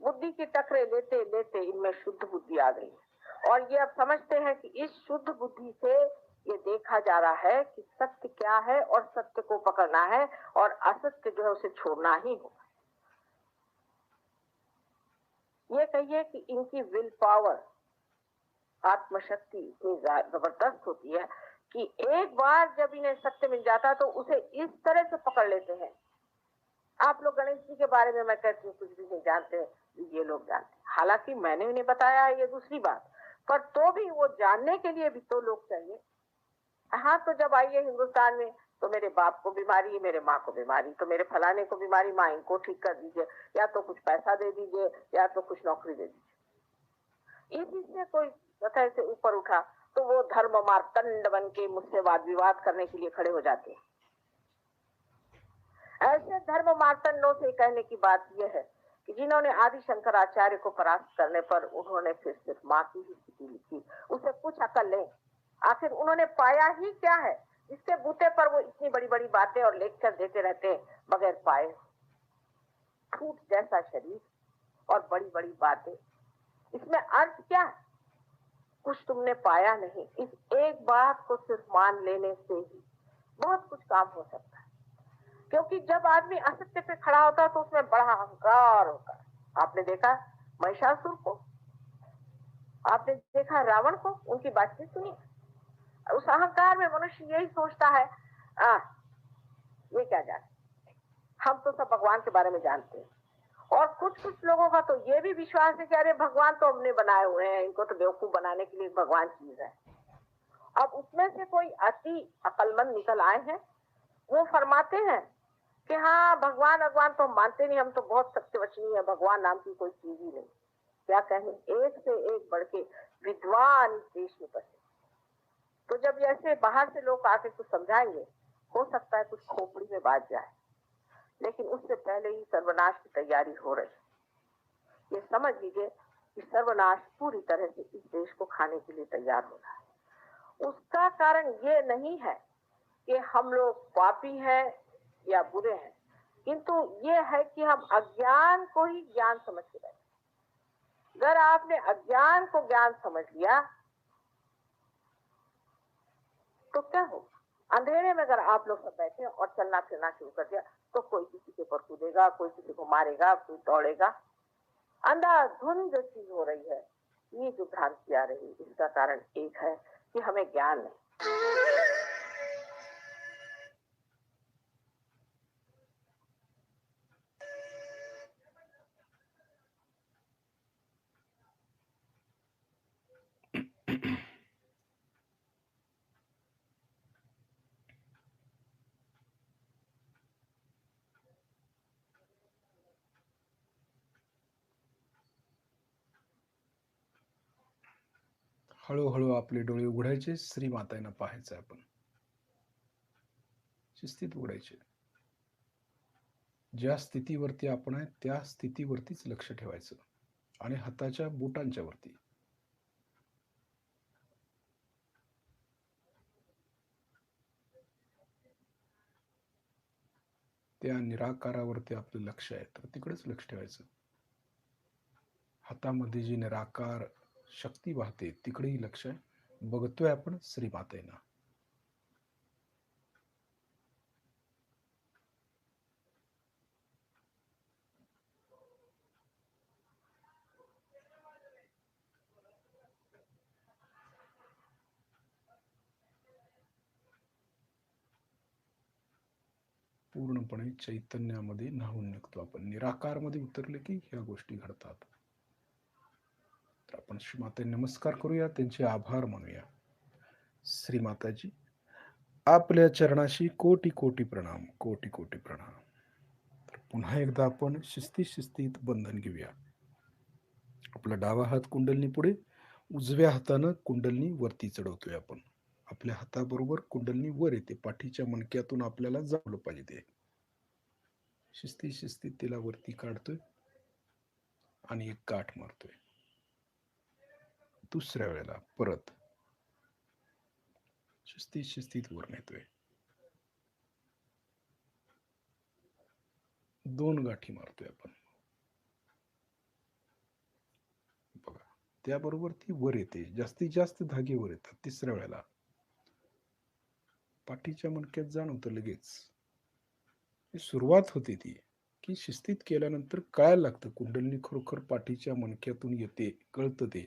बुद्धि की टकरे लेते लेते इनमें शुद्ध बुद्धि आ गई, और ये अब समझते हैं कि इस शुद्ध बुद्धि से ये देखा जा रहा है कि सत्य क्या है और सत्य को पकड़ना है और असत्य जो है उसे छोड़ना ही होगा। ये कहिए कि इनकी विल पावर, आत्मशक्ति इतनी जबरदस्त होती है कि एक बार जब इन्हें सत्य मिल जाता है तो उसे इस तरह से पकड़ लेते हैं। आप लोग गणेश जी के बारे में मैं कहती हूँ कुछ भी नहीं जानते, ये लोग जानते हैं। हालांकि मैंने उन्हें बताया है, ये दूसरी बात, पर तो भी वो जानने के लिए भी तो लोग चाहिए। हाँ, तो जब आइए हिंदुस्तान में तो मेरे बाप को बीमारी, मेरे माँ को बीमारी, तो मेरे फलाने को बीमारी, माँ इनको ठीक कर दीजिए, या तो कुछ पैसा दे दीजिए या तो कुछ नौकरी दे दीजिए। इसी से कोई कथा से ऊपर उठा तो वो धर्म मार्तंड बन के मुझसे वाद विवाद करने के लिए खड़े हो जाते हैं। ऐसे धर्म मार्तंडों से कहने की बात यह है कि जिन्होंने आदि शंकराचार्य को परास्त करने पर उन्होंने फिर सिर्फ माँ की ही स्थिति लिखी, उसे कुछ अकल नहीं। आखिर उन्होंने पाया ही क्या है जिसके बूते पर वो इतनी बड़ी बड़ी बातें और लेक्चर देते रहते हैं बगैर पाए। फूट जैसा शरीर और बड़ी बड़ी बातें, इसमें अर्थ क्या है? कुछ तुमने पाया नहीं। इस एक बात को सिर्फ मान लेने से ही बहुत कुछ काम हो सकता है, क्योंकि जब आदमी असत्य पे खड़ा होता है तो उसमें बड़ा अहंकार होता है। आपने देखा महिषासुर को, आपने देखा रावण को, उनकी बातचीत सुनी। उस अहंकार में मनुष्य यही सोचता है ये क्या जाने, हम तो सब भगवान के बारे में जानते हैं। और कुछ कुछ लोगों का तो ये भी विश्वास है कि अरे भगवान तो हमने बनाए हुए हैं, इनको तो बेवकूफ बनाने के लिए भगवान चीज है। अब उसमें से कोई अति अकलमंद निकल आए हैं, वो फरमाते हैं कि हाँ भगवान तो हम मानते नहीं, हम तो बहुत सत्यवचनी है, भगवान नाम की कोई चीज ही नहीं। क्या कहें, एक से एक बढ़ के विद्वान इस देश में बसे। तो जब ऐसे बाहर से लोग आके कुछ समझाएंगे, हो सकता है कुछ खोपड़ी में बात जाए, लेकिन उससे पहले ही सर्वनाश की तैयारी हो रही है। ये समझ लीजिए कि सर्वनाश पूरी तरह से इस देश को खाने के लिए तैयार हो रहा है। उसका कारण ये नहीं है कि हम लोग पापी हैं या बुरे हैं, किंतु ये है कि हम अज्ञान को ही ज्ञान समझ के बैठे। अगर आपने अज्ञान को ज्ञान समझ लिया तो क्या होगा? अंधेरे में अगर आप लोग सब बैठे और चलना फिरना शुरू कर दिया तो कोई किसी के ऊपर कूदेगा, कोई किसी को मारेगा, कोई दौड़ेगा। अंधाधुंध जो चीज हो रही है, ये जो भ्रांति आ रही है, इसका कारण एक है कि हमें ज्ञान नहीं। हळूहळू आपले डोळे उघडायचे, श्री मातांना पाहायचं आपण, शिस्तीत उघडायचे. ज्या स्थितीवरती आपण आहे त्या स्थितीवरतीच लक्ष ठेवायचं आणि हाताच्या बोटांच्या वरती. त्या निराकारावरती आपलं लक्ष आहे, तर तिकडेच लक्ष ठेवायचं. हातामध्ये जी निराकार शक्ती वाहते तिकडेही लक्ष आहे. बघतोय आपण श्रीमातेना. पूर्णपणे चैतन्यामध्ये न्हावून निघतो आपण. निराकारमध्ये उतरले की ह्या गोष्टी घडतात. तर आपण श्रीमाते नमस्कार करूया, त्यांचे आभार मानूया. श्रीमाताजी, आपल्या चरणाशी कोटी कोटी प्रणाम, कोटी कोटी प्रणाम. तर पुन्हा एकदा आपण शिस्तीत बंधन घेऊया. आपला डावा हात कुंडलनी पुढे, उजव्या हातानं कुंडलनी वरती चढवतोय आपण. आपल्या हाताबरोबर कुंडलनी वर येते, पाठीच्या मणक्यातून आपल्याला जावलं पाहिजे ते. शिस्तीत तिला वरती काढतोय आणि एक गाठ मारतोय. दुसऱ्या वेळेला परत शिस्तीत वर नेतोय. 2 गाठी मारतोय आपण. बघा, त्याबरोबर ती वर येते. जास्तीत जास्त धागे वर येतात. तिसऱ्या वेळेला पाठीच्या मणक्यात जाणवतं लगेच. सुरुवात होते ती की शिस्तीत केल्यानंतर कळायला लागतं कुंडलिनी खरोखर पाठीच्या मणक्यातून येते, कळतं ते.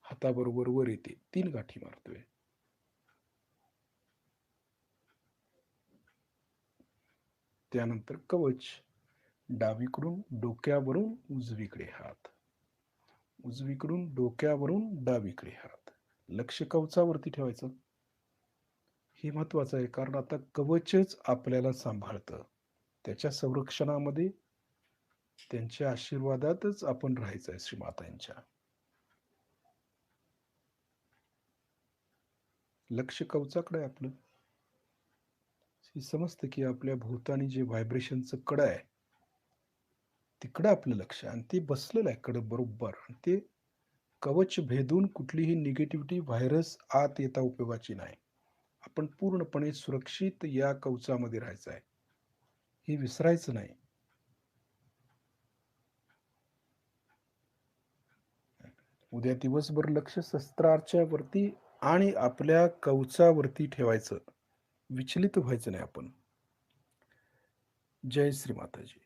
हाताबरोबर वर येते. 3 गाठी मारतोय. त्यानंतर कवच, डावीकडून डोक्यावरून उजवीकडे हात, उजवीकडून डोक्यावरून डावीकडे हात. लक्ष कवचावरती ठेवायचं. हे महत्वाचं आहे, कारण आता कवचच आपल्याला सांभाळतं. त्याच्या संरक्षणामध्ये, त्यांच्या आशीर्वादातच आपण राहायचं आहे श्रीमातांच्या. लक्ष कवचाकडे आपलं. समजतं की आपल्या भोवतानी जे व्हायब्रेशनचं कडं आहे तिकडं आपलं लक्ष, आणि ते बसलेलं आहे कडं बरोबर. आणि ते कवच भेदून कुठलीही निगेटिव्हिटी, व्हायरस आत येता उपयोगाची नाही. आपण पूर्णपणे सुरक्षित या कवचामध्ये राहायचं आहे, हे विसरायचं नाही. उद्या दिवसभर लक्ष शस्त्राच्या वरती आणि आपल्या कवचावरती ठेवायचं, विचलित व्हायचं नाही आपण. जय श्री माताजी.